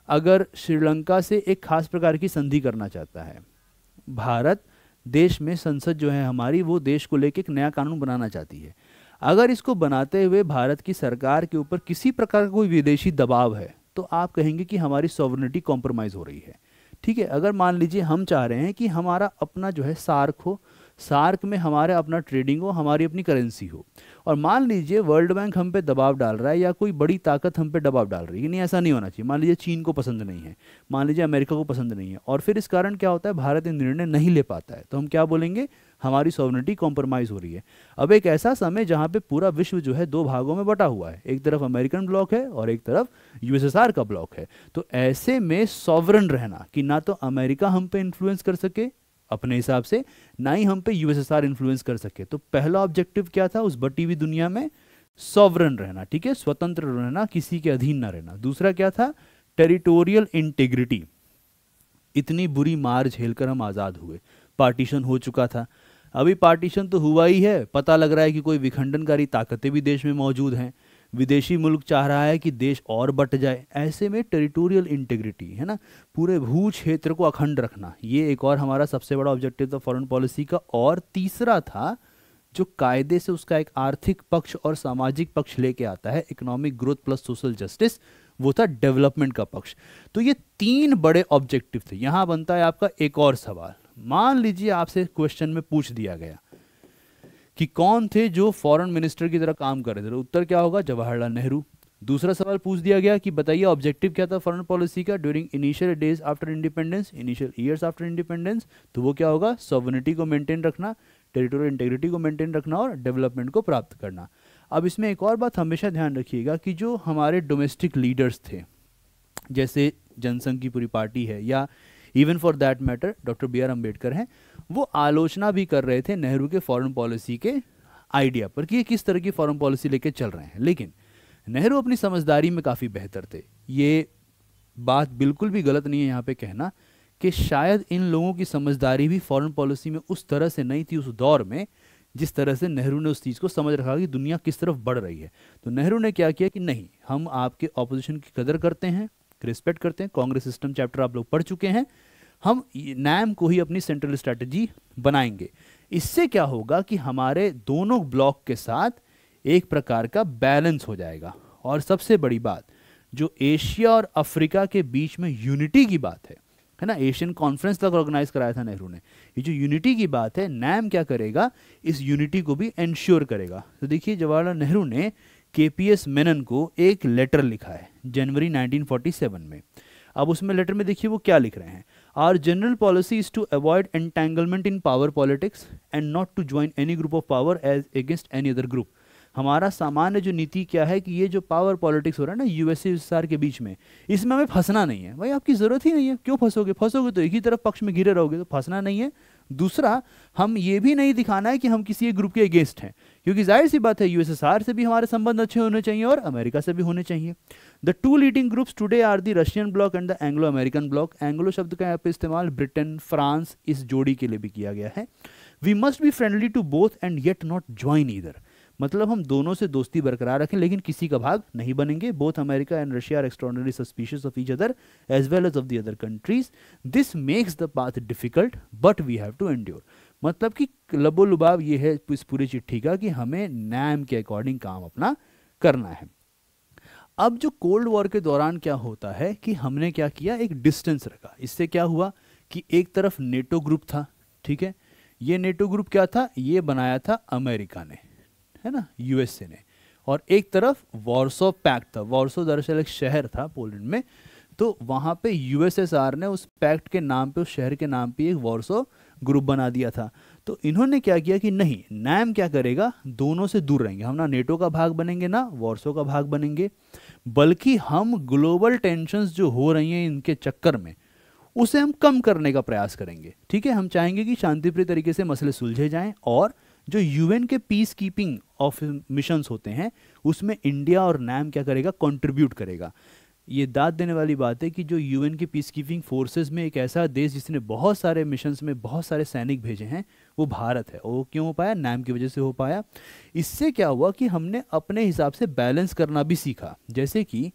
अगर श्रीलंका से एक खास प्रकार की संधि करना चाहता है, भारत देश में संसद जो है हमारी, वो देश को लेकर एक नया कानून बनाना चाहती है। अगर इसको बनाते हुए भारत की सरकार के ऊपर किसी प्रकार का कोई विदेशी दबाव है, तो आप कहेंगे कि हमारी सॉवरेनिटी कॉम्प्रोमाइज़ हो रही है। ठीक है, अगर मान लीजिए हम चाह रहे हैं कि हमारा अपना जो है सार्क हो, सार्क में हमारा अपना ट्रेडिंग हो, हमारी अपनी करेंसी हो, और मान लीजिए वर्ल्ड बैंक हम पे दबाव डाल रहा है या कोई बड़ी ताकत हम पे दबाव डाल रही है, नहीं ऐसा नहीं होना चाहिए, मान लीजिए चीन को पसंद नहीं है, मान लीजिए अमेरिका को पसंद नहीं है, और फिर इस कारण क्या होता है, भारत निर्णय नहीं ले पाता है, तो हम क्या बोलेंगे, हमारी सॉवरेनिटी कॉम्प्रोमाइज़ हो रही है। अब एक ऐसा समय जहाँ पे पूरा विश्व जो है दो भागों में बटा हुआ है, एक तरफ अमेरिकन ब्लॉक है और एक तरफ यूएसएसआर का ब्लॉक है, तो ऐसे में सॉवरन रहना कि ना तो अमेरिका हम पे इन्फ्लुएंस कर सके अपने हिसाब से, ना ही हम पे यूएसएसआर इन्फ्लुएंस कर सके। तो पहला ऑब्जेक्टिव क्या था उस बटी हुई दुनिया में, सॉवरन रहना। ठीक है, स्वतंत्र रहना, किसी के अधीन ना रहना। दूसरा क्या था, टेरिटोरियल इंटीग्रिटी। इतनी बुरी मार झेलकर हम आज़ाद हुए, पार्टीशन हो चुका था, अभी पार्टीशन तो हुआ ही है, पता लग रहा है कि कोई विखंडनकारी ताकतें भी देश में मौजूद हैं, विदेशी मुल्क चाह रहा है कि देश और बट जाए। ऐसे में टेरिटोरियल इंटीग्रिटी, है ना, पूरे भू क्षेत्र को अखंड रखना, ये एक और हमारा सबसे बड़ा ऑब्जेक्टिव था फॉरेन पॉलिसी का। और तीसरा था जो कायदे से उसका एक आर्थिक पक्ष और सामाजिक पक्ष लेके आता है, economic growth plus social justice, वो था डेवलपमेंट का पक्ष। तो ये तीन बड़े ऑब्जेक्टिव थे। यहां बनता है आपका एक और सवाल, मान लीजिए आपसे क्वेश्चन में पूछ दिया गया कि कौन थे जो फॉरेन मिनिस्टर की तरह काम कर रहे थे, उत्तर क्या होगा, जवाहरलाल नेहरू। दूसरा सवाल पूछ दिया गया कि बताइए ऑब्जेक्टिव क्या था फॉरेन पॉलिसी का during initial days after independence, initial years after independence. तो वो क्या होगा, सॉवरेनिटी को मेंटेन रखना, टेरिटोरियल इंटीग्रिटी को मेंटेन रखना और डेवलपमेंट को प्राप्त करना। अब इसमें एक और बात हमेशा ध्यान रखिएगा कि जो हमारे डोमेस्टिक लीडर्स थे, जैसे जनसंघ की पूरी पार्टी है या even for that matter doctor B R Ambedkar हैं, वो आलोचना भी कर रहे थे नेहरू के फॉरेन पॉलिसी के आइडिया पर कि ये किस तरह की फॉरेन पॉलिसी लेके चल रहे हैं। लेकिन नेहरू अपनी समझदारी में काफ़ी बेहतर थे। ये बात बिल्कुल भी गलत नहीं है यहाँ पे कहना कि शायद इन लोगों की समझदारी भी फॉरेन पॉलिसी में उस तरह से नहीं थी उस दौर में, जिस तरह से नेहरू ने उस चीज़ को समझ रखा कि दुनिया किस तरफ बढ़ रही है। तो नेहरू ने क्या किया कि नहीं, हम आपके ऑपोजिशन की कदर करते हैं, रिस्पेक्ट करते हैं, कांग्रेस सिस्टम चैप्टर आप लोग पढ़ चुके हैं, हम नैम को ही अपनी सेंट्रल स्ट्रैटेजी बनाएंगे। इससे क्या होगा कि हमारे दोनों ब्लॉक के साथ एक प्रकार का बैलेंस हो जाएगा। और सबसे बड़ी बात, जो एशिया और अफ्रीका के बीच में यूनिटी की बात है ना, एशियन कॉन्फ्रेंस तक ऑर्गेनाइज कराया था नेहरू ने, ये जो यूनिटी की बात है, नैम क्या करेगा, इस यूनिटी को भी इंश्योर करेगा। तो देखिए जवाहरलाल नेहरू ने केपीएस मेनन को एक लेटर लिखा है जनवरी 1947 में। अब उसमें लेटर में देखिए वो क्या लिख रहे हैं, our general policy is to avoid entanglement in power politics and not to join any group of power as against any other group. हमारा सामान्य जो नीति क्या है कि ये जो पावर पॉलिटिक्स हो रहा है ना यूएसएसआर के बीच में, इसमें हमें फंसना नहीं है। भाई आपकी ज़रूरत ही नहीं है, क्यों फंसोगे, फंसोगे तो एक ही तरफ पक्ष में घिरे रहोगे, तो फंसना नहीं है। दूसरा, हम ये भी नहीं दिखाना है कि हम किसी एक ग्रुप के अगेंस्ट हैं, क्योंकि जाहिर सी बात है यूएसएसआर से भी हमारे संबंध अच्छे होने चाहिए और अमेरिका से भी होने चाहिए। The two leading groups today are the Russian bloc and the Anglo American bloc. Anglo शब्द का यहाँ पे इस्तेमाल ब्रिटेन, फ्रांस, इस जोड़ी के लिए भी किया गया है। We must be friendly to both and yet not join either. मतलब हम दोनों से दोस्ती बरकरार रखें लेकिन किसी का भाग नहीं बनेंगे। Both America and Russia are extraordinary suspicious of each other as well as of the other countries. This makes the path difficult but we have to endure. मतलब कि लबो लुबाव ये है इस पूरी चिट्ठी का कि हमें नैम के अकॉर्डिंग काम अपना करना है। अब जो कोल्ड वॉर के दौरान क्या होता है कि हमने क्या किया, एक डिस्टेंस रखा। इससे क्या हुआ कि एक तरफ नेटो ग्रुप था, ठीक है, ये नेटो ग्रुप क्या था, ये बनाया था अमेरिका ने, है ना, यूएसए ने, और एक तरफ वॉर्सो पैक्ट था। वॉर्सो दरअसल एक शहर था पोलैंड में, तो वहाँ पे यूएसएसआर ने उस पैक्ट के नाम पे, उस शहर के नाम पे एक वॉर्सो ग्रुप बना दिया था। तो इन्होंने क्या किया कि नहीं, नैम क्या करेगा, दोनों से दूर रहेंगे, हम ना नेटो का भाग बनेंगे ना वॉर्सो का भाग बनेंगे, बल्कि हम ग्लोबल टेंशन्स जो हो रही हैं इनके चक्कर में उसे हम कम करने का प्रयास करेंगे। ठीक है, हम चाहेंगे कि शांतिप्रिय तरीके से मसले सुलझे जाएं और जो यूएन के पीस कीपिंग ऑफ मिशंस होते हैं उसमें इंडिया और नैम क्या करेगा, कंट्रीब्यूट करेगा। ये दाद देने वाली बात है कि जो यूएन के पीस कीपिंग फोर्सेस में एक ऐसा देश जिसने बहुत सारे मिशंस में बहुत सारे सैनिक भेजे हैं वो भारत है। वो क्यों हो पाया, नैम की वजह से हो पाया। इससे क्या हुआ कि हमने अपने हिसाब से बैलेंस करना भी सीखा। जैसे कि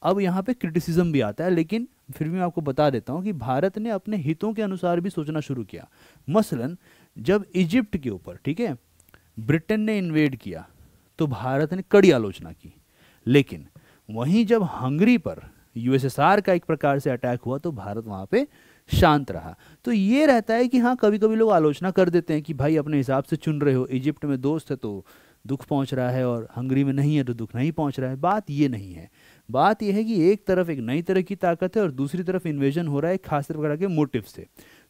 अब यहाँ पे क्रिटिसिज्म भी आता है, लेकिन फिर भी मैं आपको बता देता हूँ कि भारत ने अपने हितों के अनुसार भी सोचना शुरू किया। मसलन जब इजिप्ट के ऊपर, ठीक है, ब्रिटेन ने इन्वेड किया तो भारत ने कड़ी आलोचना की, लेकिन वहीं जब हंगरी पर यूएसएसआर का एक प्रकार से अटैक हुआ तो भारत वहाँ पे शांत रहा। तो ये रहता है कि हाँ, कभी कभी लोग आलोचना कर देते हैं कि भाई अपने हिसाब से चुन रहे हो, इजिप्ट में दोस्त है तो दुख पहुँच रहा है और हंगरी में नहीं है तो दुख नहीं पहुँच रहा है। बात ये नहीं है, बात यह है कि एक तरफ एक नई तरह की ताकत है और दूसरी तरफ इन्वेजन हो रहा है खास तरह के मोटिव से।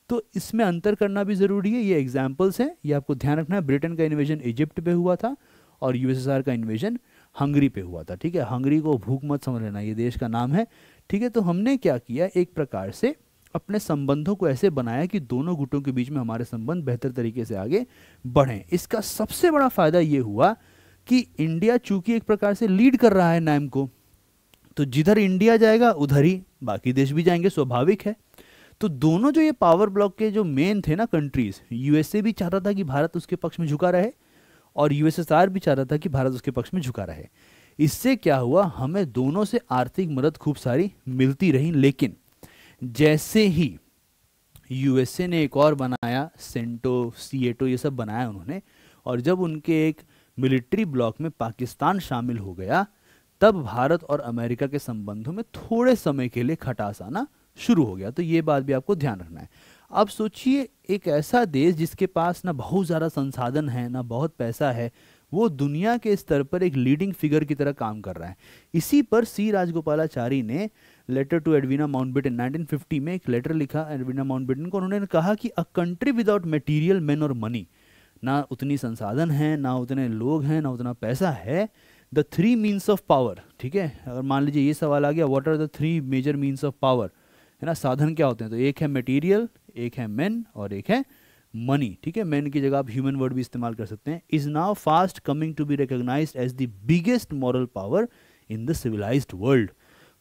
तो इसमें अंतर करना भी ज़रूरी है। ये एग्जाम्पल्स हैं, ये आपको ध्यान रखना है। ब्रिटेन का इन्वेजन इजिप्ट पे हुआ था और यूएसएसआर का इन्वेजन हंगरी पे हुआ था। ठीक है, हंगरी को भूख मत समझ लेना, ये देश का नाम है। ठीक है, तो हमने क्या किया, एक प्रकार से अपने संबंधों को ऐसे बनाया कि दोनों गुटों के बीच में हमारे संबंध बेहतर तरीके से आगे बढ़ें। इसका सबसे बड़ा फायदा ये हुआ कि इंडिया चूंकि एक प्रकार से लीड कर रहा है नैम को, तो जिधर इंडिया जाएगा उधर ही बाकी देश भी जाएंगे, स्वाभाविक है। तो दोनों जो ये पावर ब्लॉक के जो मेन थे ना कंट्रीज, यूएसए भी चाहता था कि भारत उसके पक्ष में झुका रहे और यूएसएसआर भी चाहता था कि भारत उसके पक्ष में झुका रहे। इससे क्या हुआ, हमें दोनों से आर्थिक मदद खूब सारी मिलती रही। लेकिन जैसे ही यूएसए ने एक और बनाया, सेंटो, सीएटो, ये सब बनाया उन्होंने, और जब उनके एक मिलिट्री ब्लॉक में पाकिस्तान शामिल हो गया, तब भारत और अमेरिका के संबंधों में थोड़े समय के लिए खटास आना शुरू हो गया। तो ये बात भी आपको ध्यान रखना है। अब सोचिए, एक ऐसा देश जिसके पास ना बहुत ज़्यादा संसाधन है, ना बहुत पैसा है, वो दुनिया के स्तर पर एक लीडिंग फिगर की तरह काम कर रहा है। इसी पर सी राजगोपालाचारी ने लेटर टू एडवीना माउंटबेटन 1950 में एक लेटर लिखा एडवीना माउंटबेटन को। उन्होंने कहा कि a country without material man और मनी, ना उतनी संसाधन है, ना उतने लोग हैं, ना उतना पैसा है, the three means of power, ठीक है। अगर मान लीजिए ये सवाल आ गया, what are the three major means of power, है ना, साधन क्या होते हैं, तो एक है मटेरियल, एक है मैन और एक है मनी, ठीक है। मैन की जगह आप ह्यूमन वर्ड भी इस्तेमाल कर सकते हैं। Is now fast coming to be recognised as the biggest moral power in the civilised world,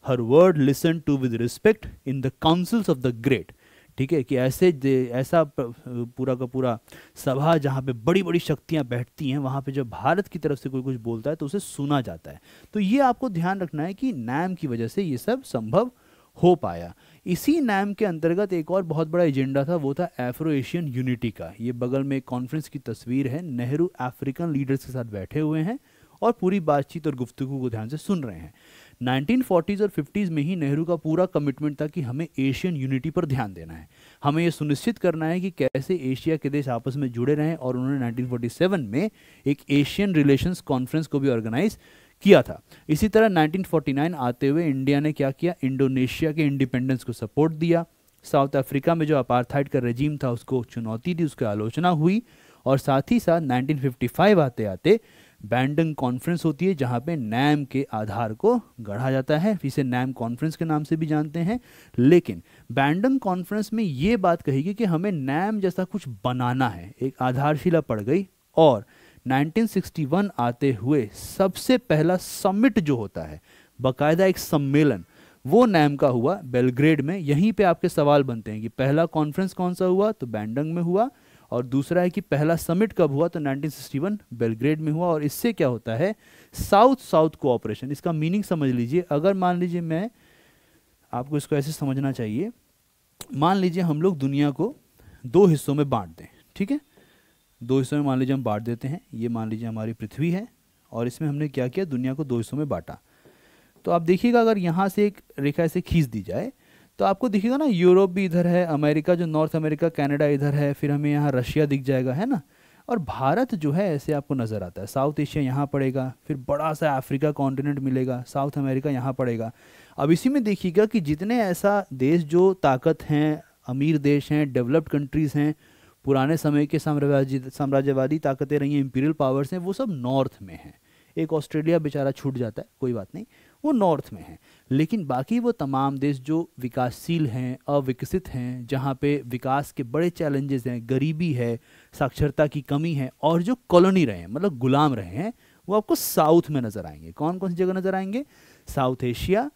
her word listen to with respect in the councils of the great, ठीक है। कि ऐसा पूरा का पूरा सभा जहाँ पे बड़ी बड़ी शक्तियाँ बैठती हैं, वहाँ पे जब भारत की तरफ से कोई कुछ बोलता है तो उसे सुना जाता है। तो ये आपको ध्यान रखना है कि नैम की वजह से ये सब संभव हो पाया। इसी नैम के अंतर्गत एक और बहुत बड़ा एजेंडा था, वो था एफ्रो एशियन यूनिटी का। ये बगल में एक कॉन्फ्रेंस की तस्वीर है, नेहरू अफ्रीकन लीडर्स के साथ बैठे हुए हैं और पूरी बातचीत और गुफ्तगू को ध्यान से सुन रहे हैं। 1940s और 50s में ही नेहरू का पूरा कमिटमेंट था कि हमें एशियन यूनिटी पर ध्यान देना है, हमें यह सुनिश्चित करना है कि कैसे एशिया के देश आपस में जुड़े रहें। और उन्होंने 1947 में एक एशियन रिलेशंस कॉन्फ्रेंस को भी ऑर्गेनाइज किया था। इसी तरह 1949 आते हुए इंडिया ने क्या किया, इंडोनेशिया के इंडिपेंडेंस को सपोर्ट दिया। साउथ अफ्रीका में जो अपार्थाइड का रेजीम था उसको चुनौती दी, उसकी आलोचना हुई। और साथ ही साथ 1955 आते आते बैंडंग कॉन्फ्रेंस होती है, जहाँ पे नैम के आधार को गढ़ा जाता है। इसे नैम कॉन्फ्रेंस के नाम से भी जानते हैं। लेकिन बैंडंग कॉन्फ्रेंस में ये बात कही गई कि हमें नैम जैसा कुछ बनाना है, एक आधारशिला पड़ गई। और 1961 आते हुए सबसे पहला समिट जो होता है, बाकायदा एक सम्मेलन, वो नैम का हुआ बेलग्रेड में। यहीं पे आपके सवाल बनते हैं कि पहला कॉन्फ्रेंस कौन सा हुआ, तो बैंडंग में हुआ। और दूसरा है कि पहला समिट कब हुआ, तो 1961 बेलग्रेड में हुआ। और इससे क्या होता है, साउथ साउथ कोऑपरेशन। इसका मीनिंग समझ लीजिए। अगर मान लीजिए मैं आपको इसको ऐसे समझना चाहिए, मान लीजिए हम लोग दुनिया को दो हिस्सों में बांट दें, ठीक है। दो हिस्सों में मान लीजिए हम बांट देते हैं। ये मान लीजिए हमारी पृथ्वी है और इसमें हमने क्या किया, दुनिया को दो हिस्सों में बांटा। तो आप देखिएगा अगर यहाँ से एक रेखा ऐसे खींच दी जाए तो आपको दिखेगा ना, यूरोप भी इधर है, अमेरिका जो नॉर्थ अमेरिका कनाडा इधर है, फिर हमें यहाँ रशिया दिख जाएगा, है ना। और भारत जो है ऐसे आपको नज़र आता है। साउथ एशिया यहाँ पड़ेगा, फिर बड़ा सा अफ्रीका कॉन्टिनेंट मिलेगा, साउथ अमेरिका यहाँ पड़ेगा। अब इसी में देखिएगा कि जितने ऐसा देश जो ताकत हैं, अमीर देश हैं, डेवलप्ड कंट्रीज़ हैं, पुराने समय के साम्राज्यवादी ताकतें रही हैं, इंपीरियल पावर्स हैं, वो सब नॉर्थ में हैं। एक ऑस्ट्रेलिया बेचारा छूट जाता है, कोई बात नहीं, वो नॉर्थ में है। लेकिन बाकी वो तमाम देश जो विकासशील हैं, अविकसित हैं, जहाँ पे विकास के बड़े चैलेंजेस हैं, गरीबी है, साक्षरता की कमी है, और जो कॉलोनी रहे हैं, मतलब गुलाम रहे हैं, वो आपको साउथ में नज़र आएंगे। कौन कौन सी जगह नज़र आएंगे, साउथ एशिया,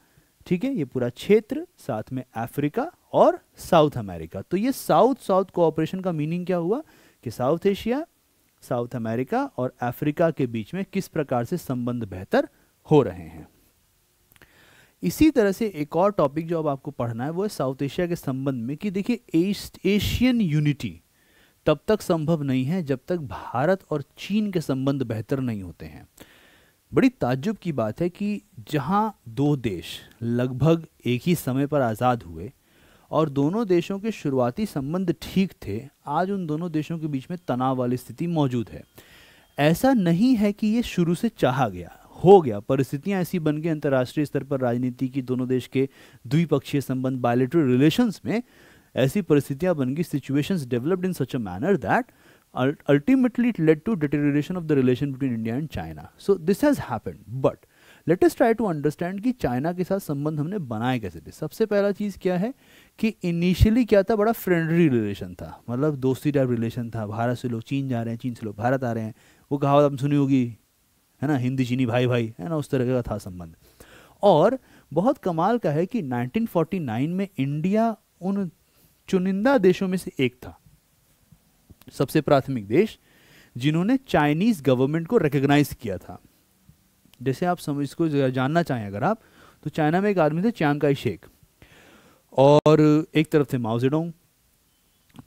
ठीक है, ये पूरा क्षेत्र, साथ में अफ्रीका और साउथ अमेरिका। तो ये साउथ साउथ कोऑपरेशन का मीनिंग क्या हुआ कि साउथ एशिया, साउथ अमेरिका और अफ्रीका के बीच में किस प्रकार से संबंध बेहतर हो रहे हैं। इसी तरह से एक और टॉपिक जो अब आपको पढ़ना है वो है साउथ एशिया के संबंध में, कि देखिए एशियन यूनिटी तब तक संभव नहीं है जब तक भारत और चीन के संबंध बेहतर नहीं होते हैं। बड़ी ताज्जुब की बात है कि जहां दो देश लगभग एक ही समय पर आज़ाद हुए और दोनों देशों के शुरुआती संबंध ठीक थे, आज उन दोनों देशों के बीच में तनाव वाली स्थिति मौजूद है। ऐसा नहीं है कि ये शुरू से चाहा गया, हो गया, परिस्थितियां ऐसी बन गई अंतर्राष्ट्रीय स्तर पर राजनीति की, दोनों देश के द्विपक्षीय संबंध, बायलैटरल रिलेशंस में ऐसी परिस्थितियां बन गई, situations developed in such a manner that ultimately it led to deterioration of the relation between India and China. So this has happened, but let us try to understand कि China के साथ संबंध हमने बनाए कैसे थे। सबसे पहला चीज़ क्या है कि इनिशियली क्या था, बड़ा फ्रेंडली रिलेशन था, मतलब दोस्ती टाइप रिलेशन था। भारत से लोग चीन जा रहे हैं, चीन से लोग भारत आ रहे हैं, वो कहावत आपने सुनी होगी, है ना, हिंदी चीनी भाई भाई, है ना, उस तरह का था संबंध। और बहुत कमाल का है कि 1949 में इंडिया उन चुनिंदा देशों में से एक था, सबसे प्राथमिक देश जिन्होंने चाइनीज गवर्नमेंट को रिकॉग्नाइज किया था। जैसे आप समझ, इसको जानना चाहें अगर आप, तो चाइना में एक आदमी थे चियांग काई शेक, और एक तरफ थे माओ जेडोंग।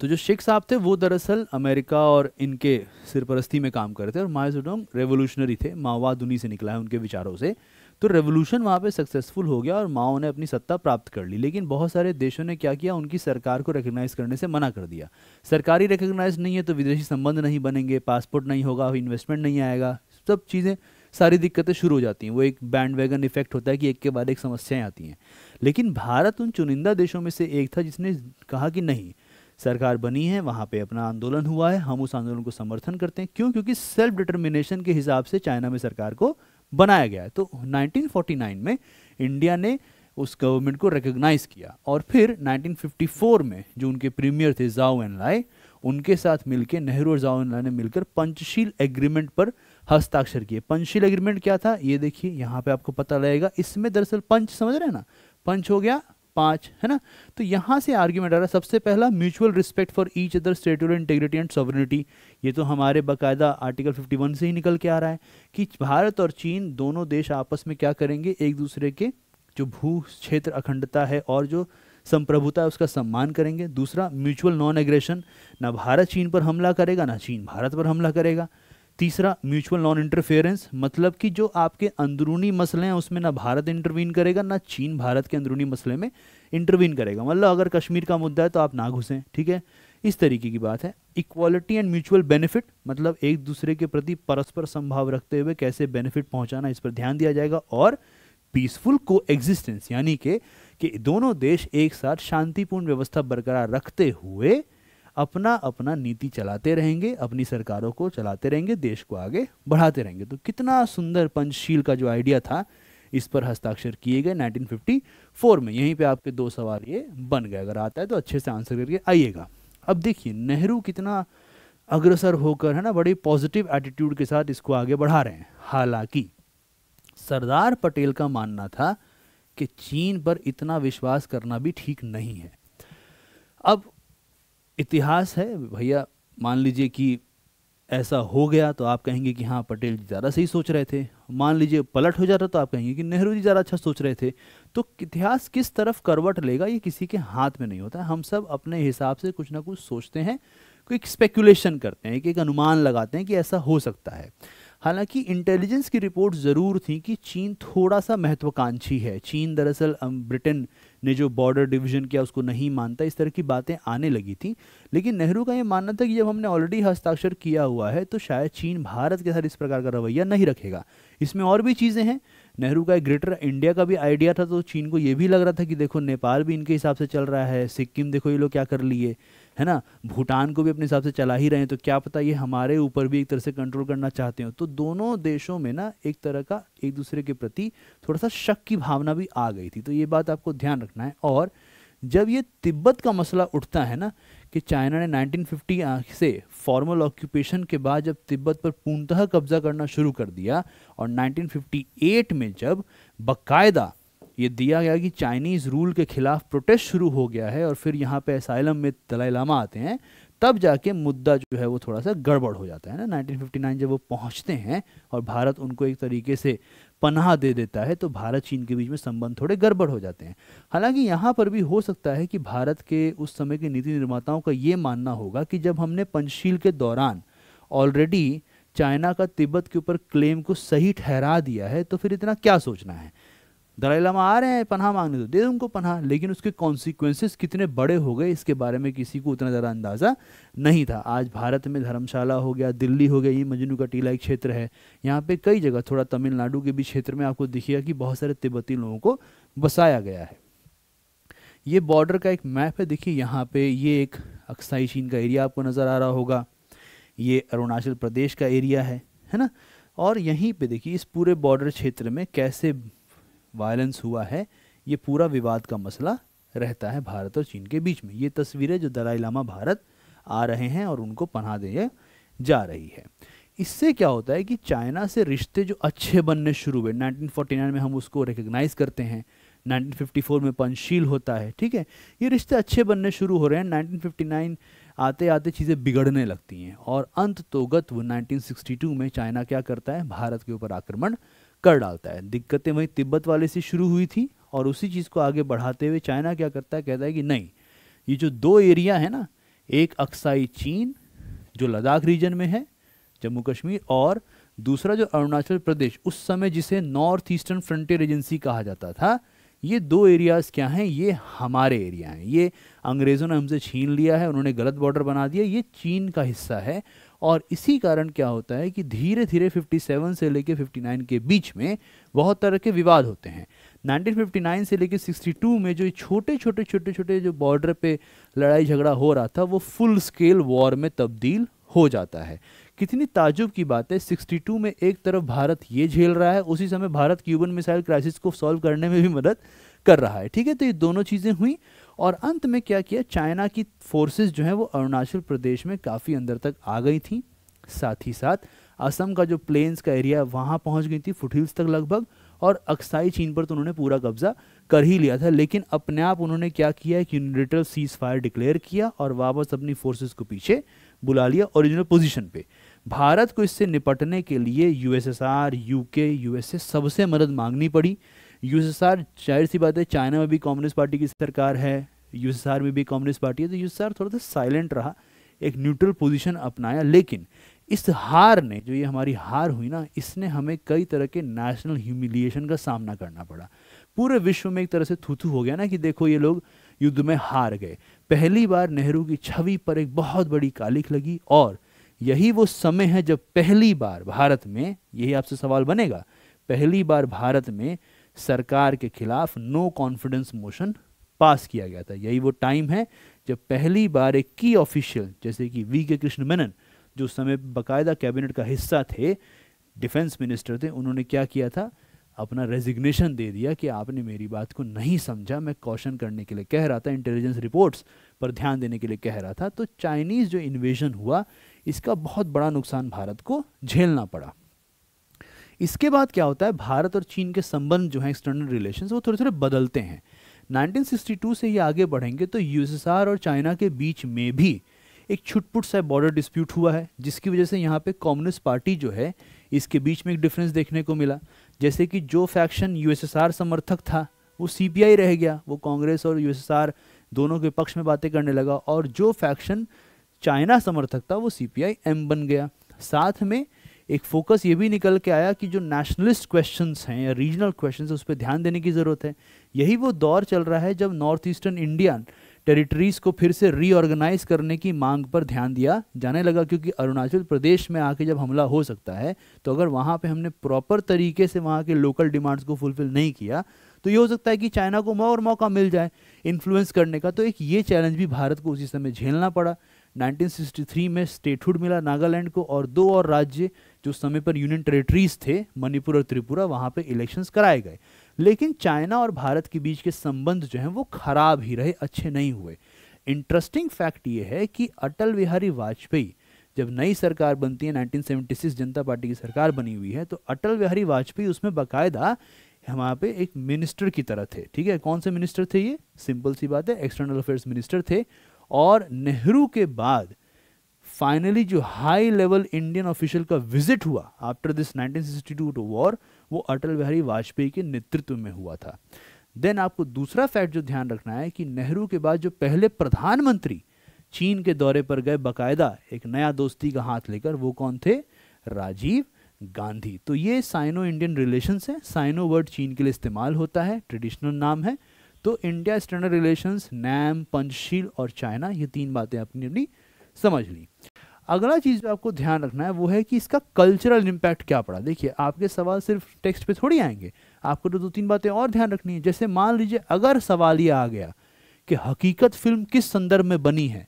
तो जो शेख साहब थे वो दरअसल अमेरिका और इनके सिरपरस्ती में काम कर रहे थे, और माओ जेडोंग रेवोल्यूशनरी थे, माओवाद उन्हीं से निकला है उनके विचारों से। तो रेवोल्यूशन वहाँ पे सक्सेसफुल हो गया और माओ ने अपनी सत्ता प्राप्त कर ली। लेकिन बहुत सारे देशों ने क्या किया, उनकी सरकार को रिकग्नाइज करने से मना कर दिया। सरकारी रिकग्नाइज नहीं है तो विदेशी संबंध नहीं बनेंगे, पासपोर्ट नहीं होगा, इन्वेस्टमेंट नहीं आएगा, सब चीज़ें, सारी दिक्कतें शुरू हो जाती हैं। वो एक बैंड वैगन इफेक्ट होता है कि एक के बाद एक समस्याएं आती हैं। लेकिन भारत उन चुनिंदा देशों में से एक था जिसने कहा कि नहीं, सरकार बनी है, वहाँ पे अपना आंदोलन हुआ है, हम उस आंदोलन को समर्थन करते हैं। क्यों? क्योंकि सेल्फ डिटर्मिनेशन के हिसाब से चाइना में सरकार को बनाया गया है। तो 1949 में इंडिया ने उस गवर्नमेंट को रिकॉग्नाइज किया, और फिर 1954 में जो उनके प्रीमियर थे जाओ एनलाई, उनके साथ मिलकर नेहरू और जाओ एनलाई ने मिलकर पंचशील एग्रीमेंट पर हस्ताक्षर किए। पंचशील एग्रीमेंट क्या था ये देखिए, यहाँ पे आपको पता लगेगा। इसमें दरअसल पंच समझ रहे हैं ना, पंच हो गया 5, है ना। तो यहाँ से आर्ग्यूमेंट आ रहा है। सबसे पहला, mutual respect for each other territorial integrity and sovereignty. ये तो हमारे बाकायदा आर्टिकल 51 से ही निकल के आ रहा है कि भारत और चीन दोनों देश आपस में क्या करेंगे, एक दूसरे के जो भू क्षेत्र अखंडता है और जो संप्रभुता है उसका सम्मान करेंगे। दूसरा, म्यूचुअल नॉन एग्रेशन, ना भारत चीन पर हमला करेगा ना चीन भारत पर हमला करेगा। तीसरा, म्यूचुअल नॉन इंटरफेरेंस, मतलब कि जो आपके अंदरूनी मसले हैं उसमें ना भारत इंटरवीन करेगा ना चीन भारत के अंदरूनी मसले में इंटरवीन करेगा। मतलब अगर कश्मीर का मुद्दा है तो आप ना घुसें, ठीक है, इस तरीके की बात है। इक्वालिटी एंड म्यूचुअल बेनिफिट, मतलब एक दूसरे के प्रति परस्पर संभाव रखते हुए कैसे बेनिफिट पहुंचाना, इस पर ध्यान दिया जाएगा। और पीसफुल को एग्जिस्टेंस, यानी कि दोनों देश एक साथ शांतिपूर्ण व्यवस्था बरकरार रखते हुए अपना अपना नीति चलाते रहेंगे, अपनी सरकारों को चलाते रहेंगे, देश को आगे बढ़ाते रहेंगे। तो कितना सुंदर पंचशील का जो आइडिया था, इस पर हस्ताक्षर किए गए 1954 में। यहीं पे आपके 2 सवाल ये बन गए, अगर आता है तो अच्छे से आंसर करके आइएगा। अब देखिए नेहरू कितना अग्रसर होकर, है ना, बड़ी पॉजिटिव एटीट्यूड के साथ इसको आगे बढ़ा रहे हैं। हालांकि सरदार पटेल का मानना था कि चीन पर इतना विश्वास करना भी ठीक नहीं है। अब इतिहास है भैया, मान लीजिए कि ऐसा हो गया तो आप कहेंगे कि हाँ पटेल जी ज़्यादा सही सोच रहे थे, मान लीजिए पलट हो जाता तो आप कहेंगे कि नेहरू जी ज़्यादा अच्छा सोच रहे थे। तो इतिहास किस तरफ करवट लेगा ये किसी के हाथ में नहीं होता। हम सब अपने हिसाब से कुछ ना कुछ सोचते हैं, कोई स्पेकुलेशन करते हैं, कि एक अनुमान लगाते हैं कि ऐसा हो सकता है। हालांकि इंटेलिजेंस की रिपोर्ट ज़रूर थी कि चीन थोड़ा सा महत्वाकांक्षी है। चीन दरअसल ब्रिटेन ने जो बॉर्डर डिवीजन किया उसको नहीं मानता, इस तरह की बातें आने लगी थी। लेकिन नेहरू का ये मानना था कि जब हमने ऑलरेडी हस्ताक्षर किया हुआ है तो शायद चीन भारत के साथ इस प्रकार का रवैया नहीं रखेगा। इसमें और भी चीज़ें हैं। नेहरू का एक ग्रेटर इंडिया का भी आइडिया था, तो चीन को ये भी लग रहा था कि देखो नेपाल भी इनके हिसाब से चल रहा है, सिक्किम देखो ये लोग क्या कर लिए, है ना, भूटान को भी अपने हिसाब से चला ही रहे हैं, तो क्या पता ये हमारे ऊपर भी एक तरह से कंट्रोल करना चाहते हो। तो दोनों देशों में ना एक तरह का एक दूसरे के प्रति थोड़ा सा शक की भावना भी आ गई थी। तो ये बात आपको ध्यान रखना है। और जब ये तिब्बत का मसला उठता है ना, कि चाइना ने 1950 से फॉर्मल ऑक्यूपेशन के बाद जब तिब्बत पर पूर्णतः कब्जा करना शुरू कर दिया, और 1958 में जब बाकायदा ये दिया गया कि चाइनीज़ रूल के खिलाफ प्रोटेस्ट शुरू हो गया है, और फिर यहाँ पे असाइलम में दलाई लामा आते हैं, तब जाके मुद्दा जो है वो थोड़ा सा गड़बड़ हो जाता है ना। 1959 जब वो पहुँचते हैं और भारत उनको एक तरीके से पनाह दे देता है, तो भारत चीन के बीच में संबंध थोड़े गड़बड़ हो जाते हैं। हालांकि यहाँ पर भी हो सकता है कि भारत के उस समय के नीति निर्माताओं का ये मानना होगा कि जब हमने पंचशील के दौरान ऑलरेडी चाइना का तिब्बत के ऊपर क्लेम को सही ठहरा दिया है, तो फिर इतना क्या सोचना है। दलाई लामा आ रहे हैं पनाह मांगने, तो दे दो उनको पनाह, लेकिन उसके कॉन्सिक्वेंसेस कितने बड़े हो गए इसके बारे में किसी को उतना ज़्यादा अंदाज़ा नहीं था। आज भारत में धर्मशाला हो गया, दिल्ली हो गया, ये मजनू का टीला एक क्षेत्र है, यहाँ पे कई जगह थोड़ा तमिलनाडु के भी क्षेत्र में आपको दिखेगा कि बहुत सारे तिब्बती लोगों को बसाया गया है। ये बॉर्डर का एक मैप है, देखिए यहाँ पे ये एक अक्साई चीन का एरिया आपको नज़र आ रहा होगा, ये अरुणाचल प्रदेश का एरिया है ना। और यहीं पे देखिए इस पूरे बॉर्डर क्षेत्र में कैसे वायलेंस हुआ है, ये पूरा विवाद का मसला रहता है भारत और चीन के बीच में। ये तस्वीरें जो दलाई लामा भारत आ रहे हैं और उनको पनाह दिए जा रही है। इससे क्या होता है कि चाइना से रिश्ते जो अच्छे बनने शुरू हुए, 1949 में हम उसको रिकग्नाइज करते हैं, 1954 में पंचशील होता है, ठीक है, ये रिश्ते अच्छे बनने शुरू हो रहे हैं। 1959 आते आते चीज़ें बिगड़ने लगती हैं, और अंत तोगत वो 1962 में चाइना क्या करता है, भारत के ऊपर आक्रमण कर डालता है। दिक्कतें वहीं तिब्बत वाले से शुरू हुई थी, और उसी चीज़ को आगे बढ़ाते हुए चाइना क्या करता है, कहता है कि नहीं, ये जो 2 एरिया है ना, एक अक्साई चीन जो लद्दाख रीजन में है, जम्मू कश्मीर, और दूसरा जो अरुणाचल प्रदेश, उस समय जिसे नॉर्थ ईस्टर्न फ्रंटियर एजेंसी कहा जाता था, ये 2 एरियाज़ क्या हैं, ये हमारे एरिया हैं। ये अंग्रेज़ों ने हमसे छीन लिया है, उन्होंने गलत बॉर्डर बना दिया, ये चीन का हिस्सा है। और इसी कारण क्या होता है कि धीरे धीरे 57 से लेके 59 के बीच में बहुत तरह के विवाद होते हैं। 1959 से लेके 62 में जो छोटे छोटे जो बॉर्डर पे लड़ाई झगड़ा हो रहा था वो फुल स्केल वॉर में तब्दील हो जाता है। कितनी ताज्जुब की बात है, 62 में एक तरफ भारत ये झेल रहा है, उसी समय भारत क्यूबन मिसाइल क्राइसिस को सॉल्व करने में भी मदद कर रहा है। ठीक है, तो ये दोनों चीज़ें हुई और अंत में क्या किया, चाइना की फोर्सेस जो हैं वो अरुणाचल प्रदेश में काफ़ी अंदर तक आ गई थी। साथ ही साथ असम का जो प्लेन्स का एरिया वहाँ पहुँच गई थी, फुटहिल्स तक लगभग, और अक्साई चीन पर तो उन्होंने पूरा कब्जा कर ही लिया था। लेकिन अपने आप उन्होंने क्या किया कि यूनिलैटरल सीज फायर डिक्लेयर किया और वापस अपनी फोर्सेस को पीछे बुला लिया ओरिजिनल पोजीशन पे। भारत को इससे निपटने के लिए यूएसएसआर, यूके, यूएसए सबसे मदद मांगनी पड़ी। यूएसएसआर, जाहिर सी बात है, चाइना में भी कम्युनिस्ट पार्टी की सरकार है, यूएसएसआर में भी कम्युनिस्ट पार्टी है, तो यूएसएसआर थोड़ा सा साइलेंट रहा, एक न्यूट्रल पोजीशन अपनाया। लेकिन इस हार ने, जो ये हमारी हार हुई ना, इसने हमें कई तरह के नेशनल ह्यूमिलिएशन का सामना करना पड़ा। पूरे विश्व में एक तरह से थू हो गया ना कि देखो ये लोग युद्ध में हार गए। पहली बार नेहरू की छवि पर एक बहुत बड़ी कालिख लगी और यही वो समय है जब पहली बार भारत में, यही आपसे सवाल बनेगा, पहली बार भारत में सरकार के खिलाफ नो कॉन्फिडेंस मोशन पास किया गया था। यही वो टाइम है जब पहली बार एक की ऑफिशियल जैसे कि वी के कृष्ण मेनन, जो उस समय बाकायदा कैबिनेट का हिस्सा थे, डिफेंस मिनिस्टर थे, उन्होंने क्या किया था, अपना रेजिग्नेशन दे दिया कि आपने मेरी बात को नहीं समझा, मैं क्वेश्चन करने के लिए कह रहा था, इंटेलिजेंस रिपोर्ट्स पर ध्यान देने के लिए कह रहा था। तो चाइनीज़ जो इन्वेजन हुआ, इसका बहुत बड़ा नुकसान भारत को झेलना पड़ा। इसके बाद क्या होता है, भारत और चीन के संबंध जो हैं, एक्सटर्नल रिलेशंस, वो थोड़े थोड़े बदलते हैं। 1962 से ये आगे बढ़ेंगे तो यूएसएसआर और चाइना के बीच में भी एक छुटपुट सा बॉर्डर डिस्प्यूट हुआ है, जिसकी वजह से यहाँ पे कम्युनिस्ट पार्टी जो है, इसके बीच में एक डिफरेंस देखने को मिला। जैसे कि जो फैक्शन यूएसएसआर समर्थक था वो सीपीआई रह गया, वो कांग्रेस और यूएसएसआर दोनों के पक्ष में बातें करने लगा, और जो फैक्शन चाइना समर्थक था वो सीपीआई एम बन गया। साथ में एक फोकस ये भी निकल के आया कि जो नेशनलिस्ट क्वेश्चंस हैं या रीजनल क्वेश्चंस, उस पर ध्यान देने की ज़रूरत है। यही वो दौर चल रहा है जब नॉर्थ ईस्टर्न इंडियन टेरिटरीज़ को फिर से रीऑर्गेनाइज करने की मांग पर ध्यान दिया जाने लगा, क्योंकि अरुणाचल प्रदेश में आके जब हमला हो सकता है, तो अगर वहाँ पे हमने प्रॉपर तरीके से वहाँ के लोकल डिमांड्स को फुलफिल नहीं किया तो ये हो सकता है कि चाइना को और मौका मिल जाए इन्फ्लुएंस करने का। तो एक ये चैलेंज भी भारत को उसी समय झेलना पड़ा। 1963 में स्टेटहुड मिला नागालैंड को, और 2 और राज्य जो समय पर यूनियन टेरिटरीज थे, मणिपुर और त्रिपुरा, वहाँ पे इलेक्शंस कराए गए। लेकिन चाइना और भारत के बीच के संबंध जो हैं वो खराब ही रहे, अच्छे नहीं हुए। इंटरेस्टिंग फैक्ट ये है कि अटल बिहारी वाजपेयी, जब नई सरकार बनती है, 1976 जनता पार्टी की सरकार बनी हुई है, तो अटल बिहारी वाजपेयी उसमें बाकायदा वहाँ पे एक मिनिस्टर की तरह थे। ठीक है, कौन से मिनिस्टर थे ये? सिंपल सी बात है, एक्सटर्नल अफेयर्स मिनिस्टर थे। और नेहरू के बाद फाइनली जो हाई लेवल इंडियन ऑफिशियल का विजिट हुआ आफ्टर दिस 1962 वॉर, वो अटल बिहारी वाजपेयी के नेतृत्व में हुआ था। देन आपको दूसरा फैक्ट जो ध्यान रखना है कि नेहरू के बाद जो पहले प्रधानमंत्री चीन के दौरे पर गए, बाकायदा एक नया दोस्ती का हाथ लेकर, वो कौन थे? राजीव गांधी। तो ये साइनो इंडियन रिलेशंस है। साइनो वर्ड चीन के लिए इस्तेमाल होता है, ट्रेडिशनल नाम है। तो India external relations, NAM, Panchsheel और चाइना, ये 3 बातें अपनी अपनी समझ ली। अगला चीज़ जो आपको ध्यान रखना है वो है कि इसका कल्चरल इम्पैक्ट क्या पड़ा। देखिए, आपके सवाल सिर्फ टेक्स्ट पे थोड़ी आएंगे, आपको तो 2-3 बातें और ध्यान रखनी है। जैसे मान लीजिए अगर सवाल ये आ गया कि हकीकत फिल्म किस संदर्भ में बनी है,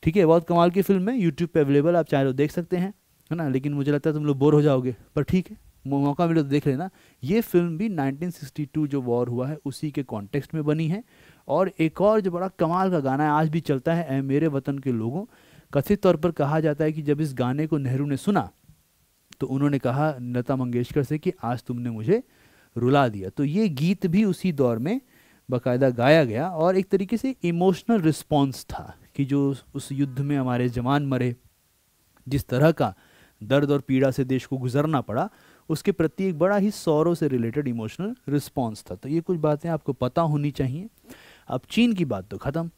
ठीक है, बहुत कमाल की फिल्म है, यूट्यूब पे अवेलेबल, आप चाहे तो देख सकते हैं, है ना, लेकिन मुझे लगता है तुम लोग बोर हो जाओगे, पर ठीक है, मौका मिले तो देख लेना। ये फिल्म भी 1962 जो वॉर हुआ है उसी के कॉन्टेक्स्ट में बनी है। और एक और जो बड़ा कमाल का गाना है, आज भी चलता है, ऐ मेरे वतन के लोगों, कथित तौर पर कहा जाता है कि जब इस गाने को नेहरू ने सुना तो उन्होंने कहा लता मंगेशकर से कि आज तुमने मुझे रुला दिया। तो ये गीत भी उसी दौर में बाकायदा गाया गया और एक तरीके से इमोशनल रिस्पॉन्स था कि जो उस युद्ध में हमारे जवान मरे, जिस तरह का दर्द और पीड़ा से देश को गुजरना पड़ा, उसके प्रति एक बड़ा ही सौरों से रिलेटेड इमोशनल रिस्पॉन्स था। तो ये कुछ बातें आपको पता होनी चाहिए। अब चीन की बात तो ख़त्म।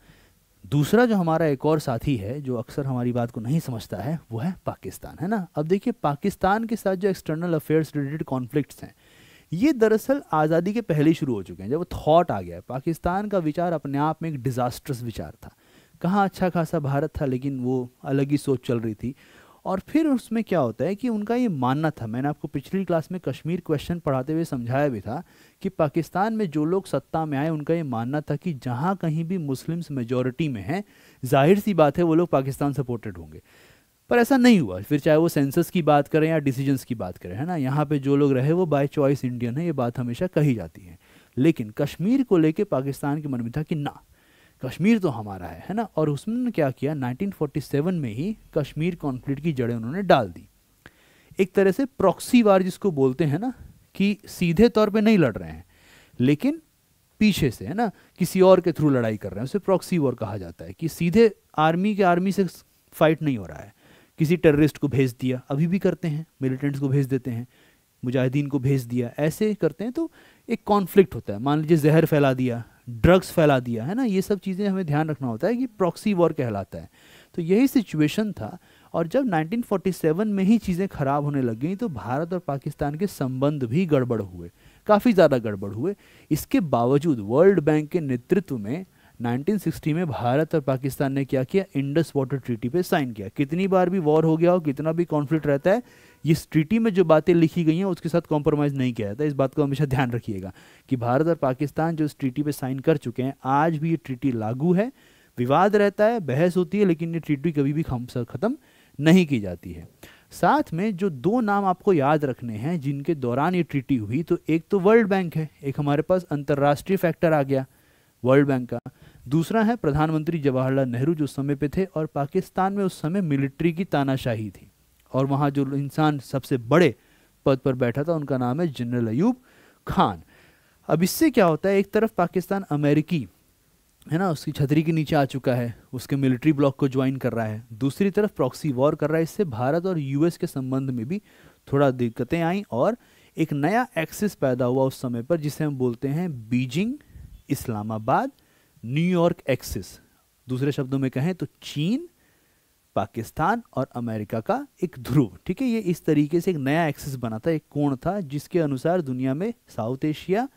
दूसरा जो हमारा एक और साथी है जो अक्सर हमारी बात को नहीं समझता है वो है पाकिस्तान, है ना। अब देखिए, पाकिस्तान के साथ जो एक्सटर्नल अफेयर्स रिलेटेड कॉन्फ्लिक्ट्स हैं, ये दरअसल आज़ादी के पहले ही शुरू हो चुके हैं। जब वो थॉट आ गया है, पाकिस्तान का विचार अपने आप में एक डिज़ास्ट्रस विचार था। कहाँ अच्छा खासा भारत था, लेकिन वो अलग ही सोच चल रही थी। और फिर उसमें क्या होता है कि उनका ये मानना था, मैंने आपको पिछली क्लास में कश्मीर क्वेश्चन पढ़ाते हुए समझाया भी था कि पाकिस्तान में जो लोग सत्ता में आए उनका ये मानना था कि जहाँ कहीं भी मुस्लिम्स मेजॉरिटी में हैं, जाहिर सी बात है वो लोग पाकिस्तान सपोर्टेड होंगे। पर ऐसा नहीं हुआ। फिर चाहे वो सेंसस की बात करें या डिसीजंस की बात करें, है ना, यहाँ पे जो लोग रहे वो बाय चॉइस इंडियन है, ये बात हमेशा कही जाती है। लेकिन कश्मीर को लेके पाकिस्तान के मन में था कि ना, कश्मीर तो हमारा है ना। और उसने क्या किया, 1947 में ही कश्मीर कॉन्फ्लिक्ट की जड़ें उन्होंने डाल दी। एक तरह से प्रॉक्सी वार जिसको बोलते हैं ना, कि सीधे तौर पे नहीं लड़ रहे हैं लेकिन पीछे से, है ना, किसी और के थ्रू लड़ाई कर रहे हैं, उसे प्रॉक्सी वॉर कहा जाता है। कि सीधे आर्मी से फाइट नहीं हो रहा है, किसी टेररिस्ट को भेज दिया, अभी भी करते हैं, मिलिटेंट्स को भेज देते हैं, मुजाहिदीन को भेज दिया, ऐसे करते हैं तो एक कॉन्फ्लिक्ट होता है। मान लीजिए जहर फैला दिया, ड्रग्स फैला दिया, है ना, ये सब चीज़ें हमें ध्यान रखना होता है कि प्रॉक्सी वॉर कहलाता है। तो यही सिचुएशन था। और जब 1947 में ही चीज़ें खराब होने लग गई तो भारत और पाकिस्तान के संबंध भी गड़बड़ हुए, काफ़ी ज़्यादा गड़बड़ हुए। इसके बावजूद वर्ल्ड बैंक के नेतृत्व में 1960 में भारत और पाकिस्तान ने क्या किया, इंडस वाटर ट्रीटी पे साइन किया। कितनी बार भी वॉर हो गया हो, कितना भी कॉन्फ्लिक्ट रहता है, इस ट्रीटी में जो बातें लिखी गई हैं उसके साथ कॉम्प्रोमाइज़ नहीं किया जाता। इस बात को हमेशा ध्यान रखिएगा कि भारत और पाकिस्तान जो इस ट्रीटी पे साइन कर चुके हैं, आज भी ये ट्रीटी लागू है। विवाद रहता है, बहस होती है, लेकिन ये ट्रीटी कभी भी ख़त्म नहीं की जाती है। साथ में जो दो नाम आपको याद रखने हैं जिनके दौरान ये ट्रीटी हुई, तो एक तो वर्ल्ड बैंक है, एक हमारे पास अंतर्राष्ट्रीय फैक्टर आ गया वर्ल्ड बैंक का। दूसरा है प्रधानमंत्री जवाहरलाल नेहरू जो उस समय पे थे, और पाकिस्तान में उस समय मिलिट्री की तानाशाही थी, और वहाँ जो इंसान सबसे बड़े पद पर बैठा था उनका नाम है जनरल अयूब खान। अब इससे क्या होता है, एक तरफ पाकिस्तान अमेरिकी, है ना, उसकी छतरी के नीचे आ चुका है, उसके मिलिट्री ब्लॉक को ज्वाइन कर रहा है, दूसरी तरफ प्रॉक्सी वॉर कर रहा है। इससे भारत और यूएस के संबंध में भी थोड़ा दिक्कतें आई, और एक नया एक्सिस पैदा हुआ उस समय पर जिसे हम बोलते हैं बीजिंग, इस्लामाबाद, न्यूयॉर्क एक्सिस। दूसरे शब्दों में कहें तो चीन, पाकिस्तान और अमेरिका का एक ध्रुव। ठीक है, ये इस तरीके से एक नया एक्सिस बना था, एक कोण था जिसके अनुसार दुनिया में साउथ एशिया,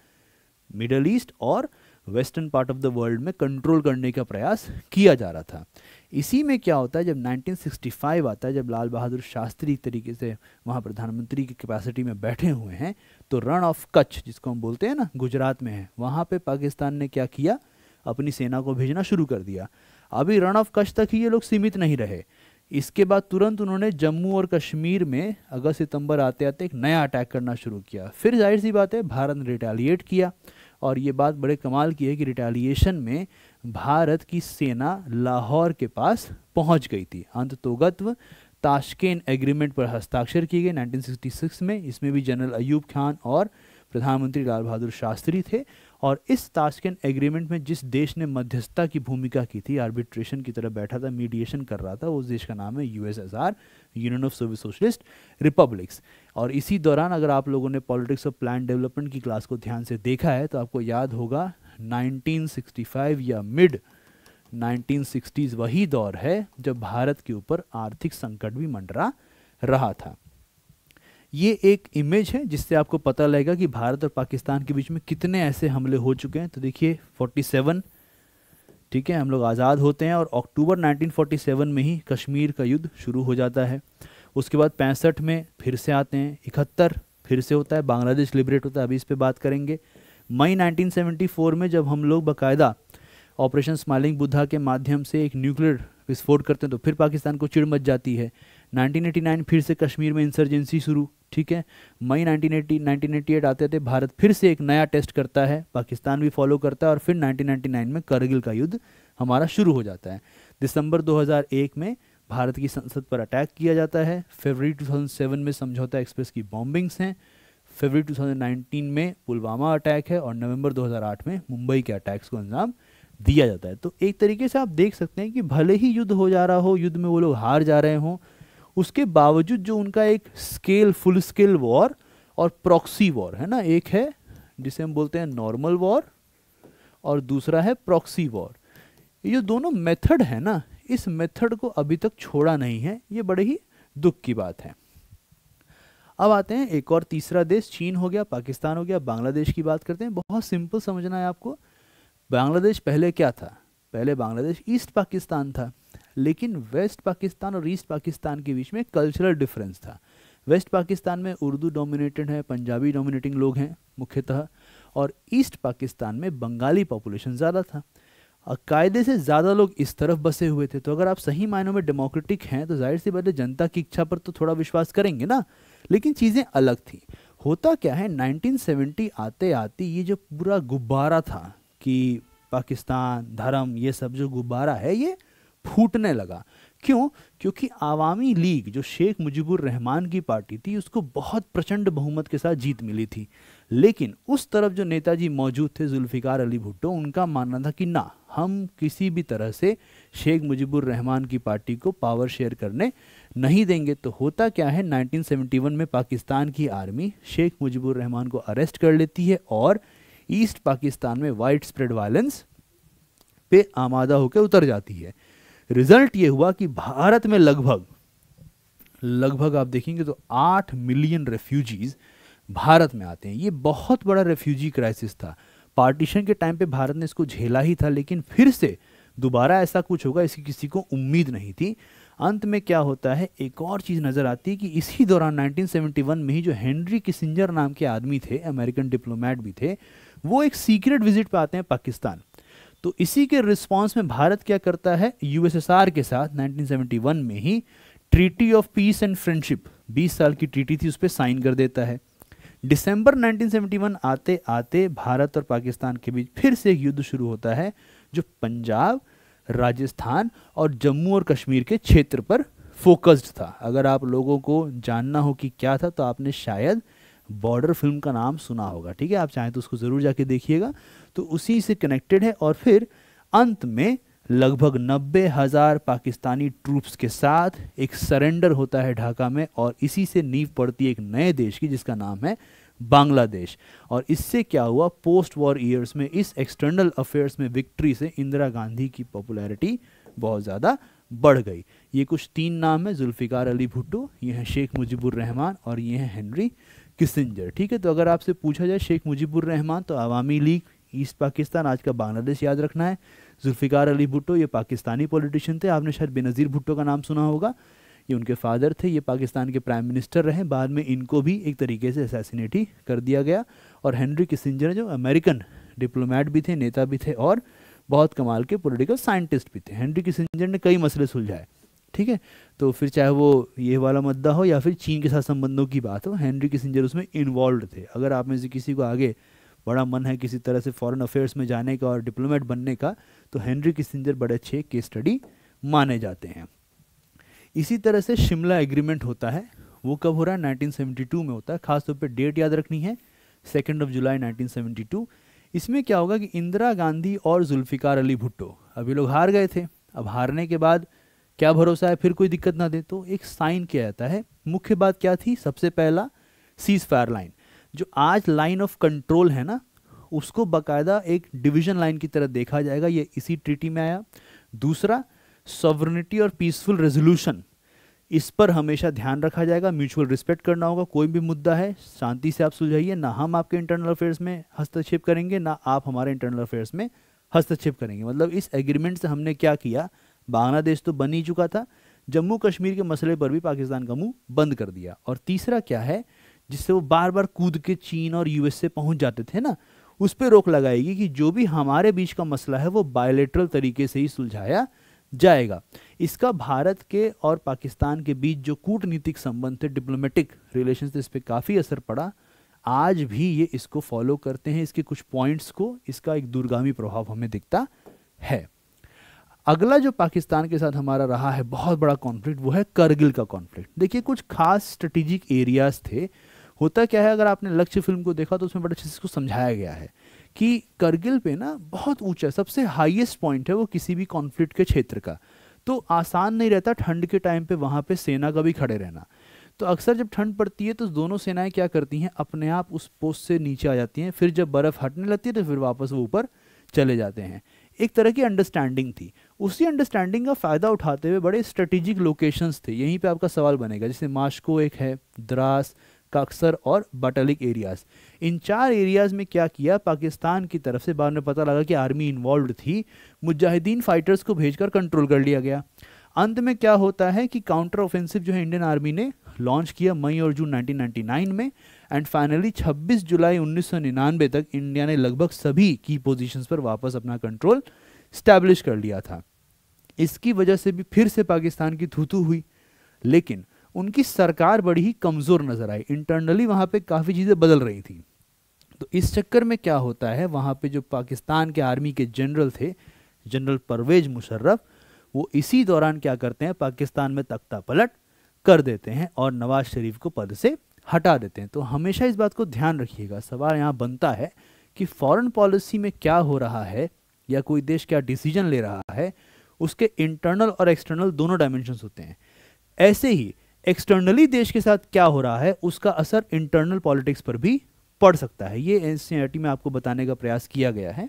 मिडल ईस्ट और western part of the world में कंट्रोल करने का प्रयास किया जा रहा था। इसी में क्या होता है, जब 1965 आता है, जब लाल बहादुर शास्त्री एक तरीके से वहाँ प्रधानमंत्री की कैपेसिटी में बैठे हुए हैं, तो रण ऑफ कच्छ जिसको हम बोलते हैं ना, गुजरात में है, वहाँ पे पाकिस्तान ने क्या किया, अपनी सेना को भेजना शुरू कर दिया। अभी रण ऑफ कच्छ तक ही ये लोग सीमित नहीं रहे। इसके बाद तुरंत उन्होंने जम्मू और कश्मीर में अगस्त सितंबर आते आते एक नया अटैक करना शुरू किया। फिर जाहिर सी बात है भारत ने रिटेलिएट किया, और ये बात बड़े कमाल की है कि रिटेलिएशन में भारत की सेना लाहौर के पास पहुंच गई थी। अंततोगत्व ताशकेंट एग्रीमेंट पर हस्ताक्षर किए गए 1966 में। इसमें भी जनरल अयूब खान और प्रधानमंत्री लाल बहादुर शास्त्री थे। और इस ताशकेंट एग्रीमेंट में जिस देश ने मध्यस्थता की भूमिका की थी, आर्बिट्रेशन की तरह बैठा था, मीडिएशन कर रहा था, उस देश का नाम है USSR, union of Soviet socialist republics. और इसी दौरान अगर आप लोगों ने पॉलिटिक्स ऑफ प्लान डेवलपमेंट की क्लास को ध्यान से देखा है तो आपको याद होगा 1965 या मिड 1960s वही दौर है जब भारत के ऊपर आर्थिक संकट भी मंडरा रहा था। ये एक इमेज है जिससे आपको पता लगेगा कि भारत और पाकिस्तान के बीच में कितने ऐसे हमले हो चुके हैं। तो देखिए 47, ठीक है, हम लोग आज़ाद होते हैं और अक्टूबर 1947 में ही कश्मीर का युद्ध शुरू हो जाता है। उसके बाद 65 में फिर से आते हैं, 71 फिर से होता है, बांग्लादेश लिबरेट होता है, अभी इस पे बात करेंगे। मई 1974 में जब हम लोग बाकायदा ऑपरेशन स्माइलिंग बुद्धा के माध्यम से एक न्यूक्लियर विस्फोट करते हैं तो फिर पाकिस्तान को चिढ़ मच जाती है। 1989 फिर से कश्मीर में इंसर्जेंसी शुरू, ठीक है। मई 1988 आते थे, भारत फिर से एक नया टेस्ट करता है, पाकिस्तान भी फॉलो करता है, और फिर 1999 में करगिल का युद्ध हमारा शुरू हो जाता है। दिसंबर 2001 में भारत की संसद पर अटैक किया जाता है। फरवरी 2007 में समझौता एक्सप्रेस की बॉम्बिंग्स हैं। फरवरी 2019 में पुलवामा अटैक है, और नवंबर 2008 में मुंबई के अटैक्स को अंजाम दिया जाता है। तो एक तरीके से आप देख सकते हैं कि भले ही युद्ध हो जा रहा हो, युद्ध में वो लोग हार जा रहे हों, उसके बावजूद जो उनका एक स्केल, फुल स्केल वॉर और प्रॉक्सी वॉर है ना, एक है जिसे हम बोलते हैं नॉर्मल वॉर और दूसरा है प्रॉक्सी वॉर। ये जो दोनों मेथड है ना, इस मेथड को अभी तक छोड़ा नहीं है, ये बड़े ही दुख की बात है। अब आते हैं एक और तीसरा देश, चीन हो गया, पाकिस्तान हो गया, बांग्लादेश की बात करते हैं। बहुत सिंपल समझना है आपको। बांग्लादेश पहले क्या था? पहले बांग्लादेश ईस्ट पाकिस्तान था, लेकिन वेस्ट पाकिस्तान और ईस्ट पाकिस्तान के बीच में कल्चरल डिफरेंस था। वेस्ट पाकिस्तान में उर्दू डोमिनेटेड है, पंजाबी डोमिनेटिंग लोग हैं मुख्यतः, और ईस्ट पाकिस्तान में बंगाली पॉपुलेशन ज़्यादा था। कायदे से ज़्यादा लोग इस तरफ बसे हुए थे। तो अगर आप सही मायनों में डेमोक्रेटिक हैं तो जाहिर सी बात है जनता की इच्छा पर तो थोड़ा विश्वास करेंगे ना। लेकिन चीज़ें अलग थी। होता क्या है, 1970 आते आते ये जो पूरा गुब्बारा था कि पाकिस्तान धर्म, ये सब जो गुब्बारा है ये फूटने लगा। क्यों? क्योंकि आवामी लीग जो शेख मुजीबुर रहमान की पार्टी थी उसको बहुत प्रचंड बहुमत के साथ जीत मिली थी। लेकिन उस तरफ जो नेताजी मौजूद थे जुल्फिकार अली भुट्टो, उनका मानना था कि ना, हम किसी भी तरह से शेख मुजीबुर रहमान की पार्टी को पावर शेयर करने नहीं देंगे। तो होता क्या है, 1971 में पाकिस्तान की आर्मी शेख मुजीबुर रहमान को अरेस्ट कर लेती है और ईस्ट पाकिस्तान में वाइड स्प्रेड वायलेंस पे आमादा होकर उतर जाती है। रिजल्ट ये हुआ कि भारत में लगभग आप देखेंगे तो 8 मिलियन रेफ्यूजीज भारत में आते हैं। ये बहुत बड़ा रेफ्यूजी क्राइसिस था। पार्टीशन के टाइम पे भारत ने इसको झेला ही था, लेकिन फिर से दोबारा ऐसा कुछ होगा इसकी किसी को उम्मीद नहीं थी। अंत में क्या होता है, एक और चीज़ नज़र आती है कि इसी दौरान 1971 में ही जो हेनरी किसिंजर नाम के आदमी थे, अमेरिकन डिप्लोमेट भी थे, वो एक सीक्रेट विजिट पे आते हैं पाकिस्तान। तो इसी के रिस्पांस में भारत क्या करता है, यूएसएसआर के साथ 1971 में ही treaty of peace and friendship, 20 साल की ट्रीटी थी, उस पर साइन कर देता है। दिसंबर 1971 आते आते भारत और पाकिस्तान के बीच फिर से एक युद्ध शुरू होता है जो पंजाब, राजस्थान और जम्मू और कश्मीर के क्षेत्र पर फोकस्ड था। अगर आप लोगों को जानना हो कि क्या था तो आपने शायद बॉर्डर फिल्म का नाम सुना होगा, ठीक है, आप चाहें तो उसको ज़रूर जाके देखिएगा। तो उसी से कनेक्टेड है। और फिर अंत में लगभग 90,000 पाकिस्तानी ट्रूप्स के साथ एक सरेंडर होता है ढाका में, और इसी से नींव पड़ती है एक नए देश की जिसका नाम है बांग्लादेश। और इससे क्या हुआ, पोस्ट वॉर ईयर्स में इस एक्सटर्नल अफेयर्स में विक्ट्री से इंदिरा गांधी की पॉपुलैरिटी बहुत ज़्यादा बढ़ गई। ये कुछ 3 नाम है, जुल्फिकार अली भुट्टो, ये हैं शेख मुजीबुर रहमान और ये हैं हेनरी किसिंजर। ठीक है, तो अगर आपसे पूछा जाए शेख मुजीबुर रहमान तो अवामी लीग ईस्ट पाकिस्तान, आज का बांग्लादेश याद रखना है। जुल्फिकार अली भुट्टो ये पाकिस्तानी पॉलिटिशियन थे, आपने शायद बेनज़ीर भुट्टो का नाम सुना होगा, ये उनके फादर थे, ये पाकिस्तान के प्राइम मिनिस्टर रहे, बाद में इनको भी एक तरीके से असैसिनेट ही कर दिया गया। और हेनरी किसिंजर जो अमेरिकन डिप्लोमेट भी थे, नेता भी थे और बहुत कमाल के पॉलिटिकल साइंटिस्ट भी थे। हेनरी किसिंजर ने कई मसले सुलझाए, ठीक है, तो फिर चाहे वो ये वाला मुद्दा हो या फिर चीन के साथ संबंधों की बात हो, हेनरी किसिंजर उसमें इन्वॉल्व थे। अगर आप में से किसी को आगे बड़ा मन है किसी तरह से फॉरेन अफेयर्स में जाने का और डिप्लोमेट बनने का, तो हेनरी किसिंजर बड़े अच्छे केस स्टडी माने जाते हैं। इसी तरह से शिमला एग्रीमेंट होता है, वो कब हो रहा है, 1972 में होता है। खासतौर पे डेट याद रखनी है, 2 जुलाई 1972। इसमें क्या होगा कि इंदिरा गांधी और जुल्फिकार अली भुट्टो, अभी लोग हार गए थे, अब हारने के बाद क्या भरोसा है फिर कोई दिक्कत ना दे, तो एक साइन किया जाता है। मुख्य बात क्या थी, सबसे पहला सीज फायर लाइन, जो आज लाइन ऑफ कंट्रोल है ना, उसको बाकायदा एक डिवीजन लाइन की तरह देखा जाएगा, ये इसी ट्रीटी में आया। दूसरा, सॉवरेनिटी और पीसफुल रेजोल्यूशन, इस पर हमेशा ध्यान रखा जाएगा, म्यूचुअल रिस्पेक्ट करना होगा, कोई भी मुद्दा है शांति से आप सुलझाइए, ना हम आपके इंटरनल अफेयर्स में हस्तक्षेप करेंगे ना आप हमारे इंटरनल अफेयर्स में हस्तक्षेप करेंगे। मतलब इस एग्रीमेंट से हमने क्या किया, बांग्लादेश तो बन ही चुका था, जम्मू कश्मीर के मसले पर भी पाकिस्तान का मुंह बंद कर दिया। और तीसरा क्या है, जिससे वो बार बार कूद के चीन और यूएस से पहुंच जाते थे ना, उस पर रोक लगाएगी कि जो भी हमारे बीच का मसला है वो बायलेटरल तरीके से ही सुलझाया जाएगा। इसका भारत के और पाकिस्तान के बीच जो कूटनीतिक संबंध थे, डिप्लोमेटिक रिलेशन थे, इस पर काफ़ी असर पड़ा। आज भी ये इसको फॉलो करते हैं, इसके कुछ पॉइंट्स को, इसका एक दूरगामी प्रभाव हमें दिखता है। अगला जो पाकिस्तान के साथ हमारा रहा है बहुत बड़ा कॉन्फ्लिक्ट, वो है करगिल का कॉन्फ्लिक्ट। देखिए, कुछ खास स्ट्रेटेजिक एरियाज थे। होता क्या है, अगर आपने लक्ष्य फिल्म को देखा तो उसमें बड़े अच्छे से इसको समझाया गया है कि करगिल पे ना बहुत ऊंचा, सबसे हाईएस्ट पॉइंट है वो किसी भी कॉन्फ्लिक्ट के क्षेत्र का। तो आसान नहीं रहता ठंड के टाइम पे वहाँ पे सेना का भी खड़े रहना। तो अक्सर जब ठंड पड़ती है तो दोनों सेनाएं क्या करती हैं, अपने आप उस पोस्ट से नीचे आ जाती हैं, फिर जब बर्फ़ हटने लगती है तो फिर वापस वो ऊपर चले जाते हैं। एक तरह की अंडरस्टैंडिंग थी। उसी अंडरस्टैंडिंग का फ़ायदा उठाते हुए बड़े स्ट्रेटेजिक लोकेशंस थे। यहीं पे आपका सवाल बनेगा, जैसे मास्को एक है, द्रास, काक्सर और बटालिक एरियाज। इन 4 एरियाज में क्या किया, पाकिस्तान की तरफ से बाद में पता लगा कि आर्मी इन्वॉल्व थी, मुजाहिदीन फाइटर्स को भेजकर कंट्रोल कर लिया गया। अंत में क्या होता है कि काउंटर ऑफेंसिव जो है इंडियन आर्मी ने लॉन्च किया मई और जून 1999 में, एंड फाइनली 26 जुलाई 1999 तक इंडिया ने लगभग सभी की पोजीशंस पर वापस अपना कंट्रोल स्टैब्लिश कर लिया था। इसकी वजह से भी फिर से पाकिस्तान की थू-थू हुई, लेकिन उनकी सरकार बड़ी ही कमज़ोर नज़र आई। इंटरनली वहाँ पे काफ़ी चीज़ें बदल रही थी। तो इस चक्कर में क्या होता है, वहाँ पे जो पाकिस्तान के आर्मी के जनरल थे, जनरल परवेज मुशर्रफ, वो इसी दौरान क्या करते हैं, पाकिस्तान में तख्ता पलट कर देते हैं और नवाज शरीफ को पद से हटा देते हैं। तो हमेशा इस बात को ध्यान रखिएगा, सवाल यहाँ बनता है कि फॉरेन पॉलिसी में क्या हो रहा है या कोई देश क्या डिसीजन ले रहा है, उसके इंटरनल और एक्सटर्नल दोनों डायमेंशंस होते हैं। ऐसे ही एक्सटर्नली देश के साथ क्या हो रहा है, उसका असर इंटरनल पॉलिटिक्स पर भी पड़ सकता है। ये एनसीईआरटी में आपको बताने का प्रयास किया गया है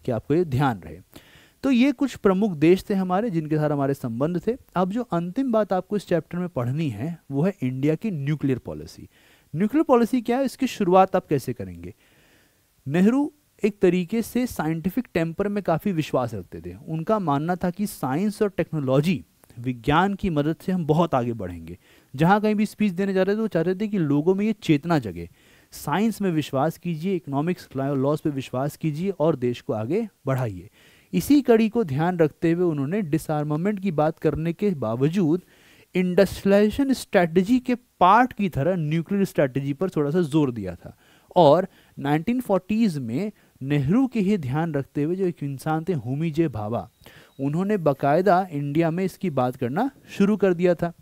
कि आपको ये ध्यान रहे। तो ये कुछ प्रमुख देश थे हमारे जिनके साथ हमारे संबंध थे। अब जो अंतिम बात आपको इस चैप्टर में पढ़नी है वो है इंडिया की न्यूक्लियर पॉलिसी। न्यूक्लियर पॉलिसी क्या है, इसकी शुरुआत आप कैसे करेंगे। नेहरू एक तरीके से साइंटिफिक टेम्पर में काफ़ी विश्वास रखते थे। उनका मानना था कि साइंस और टेक्नोलॉजी, विज्ञान की मदद से हम बहुत आगे बढ़ेंगे। जहाँ कहीं भी स्पीच देने जा रहे थे वो चाहते थे कि लोगों में ये चेतना जगे, साइंस में विश्वास कीजिए, इकोनॉमिक्स लॉज पे विश्वास कीजिए और देश को आगे बढ़ाइए। इसी कड़ी को ध्यान रखते हुए उन्होंने डिसआर्मामेंट की बात करने के बावजूद इंडस्ट्रियलाइजेशन स्ट्रैटेजी के पार्ट की तरह न्यूक्लियर स्ट्रैटेजी पर थोड़ा सा जोर दिया था। और 1940s में नेहरू के ही ध्यान रखते हुए जो एक इंसान थे होमी जे भाभा, उन्होंने बाकायदा इंडिया में इसकी बात करना शुरू कर दिया था।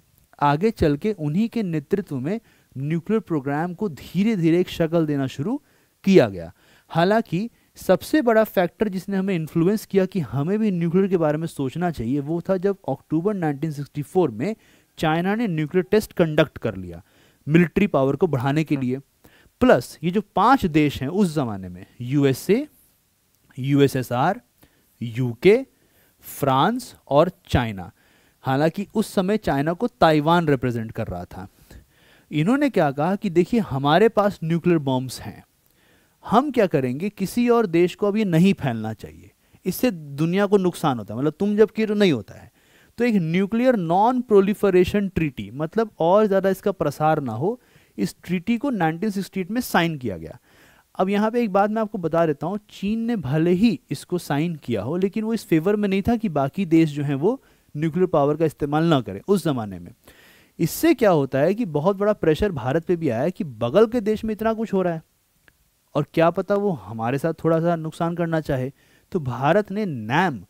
आगे चल के उन्हीं के नेतृत्व में न्यूक्लियर प्रोग्राम को धीरे धीरे एक शक्ल देना शुरू किया गया। हालांकि सबसे बड़ा फैक्टर जिसने हमें इन्फ्लुएंस किया कि हमें भी न्यूक्लियर के बारे में सोचना चाहिए, वो था जब अक्टूबर 1964 में चाइना ने न्यूक्लियर टेस्ट कंडक्ट कर लिया मिलिट्री पावर को बढ़ाने के लिए। प्लस ये जो 5 देश हैं उस जमाने में, यूएसए, यूएसएसआर, यूके, फ्रांस और चाइना, हालांकि उस समय चाइना को ताइवान रिप्रेजेंट कर रहा था। इन्होंने क्या कहा कि देखिए हमारे पास न्यूक्लियर बॉम्ब्स हैं, हम क्या करेंगे, किसी और देश को अब ये नहीं फैलना चाहिए, इससे दुनिया को नुकसान होता है, मतलब तुम जब करो नहीं होता है। तो एक न्यूक्लियर नॉन प्रोलिफरेशन ट्रीटी, मतलब और ज़्यादा इसका प्रसार ना हो, इस ट्रीटी को 1968 में साइन किया गया। अब यहाँ पे एक बात मैं आपको बता देता हूँ, चीन ने भले ही इसको साइन किया हो, लेकिन वो इस फेवर में नहीं था कि बाकी देश जो हैं वो न्यूक्लियर पावर का इस्तेमाल ना करें उस ज़माने में। इससे क्या होता है कि बहुत बड़ा प्रेशर भारत पे भी आया है कि बगल के देश में इतना कुछ हो रहा है और क्या पता वो हमारे साथ थोड़ा सा नुकसान करना चाहे। तो भारत ने नैम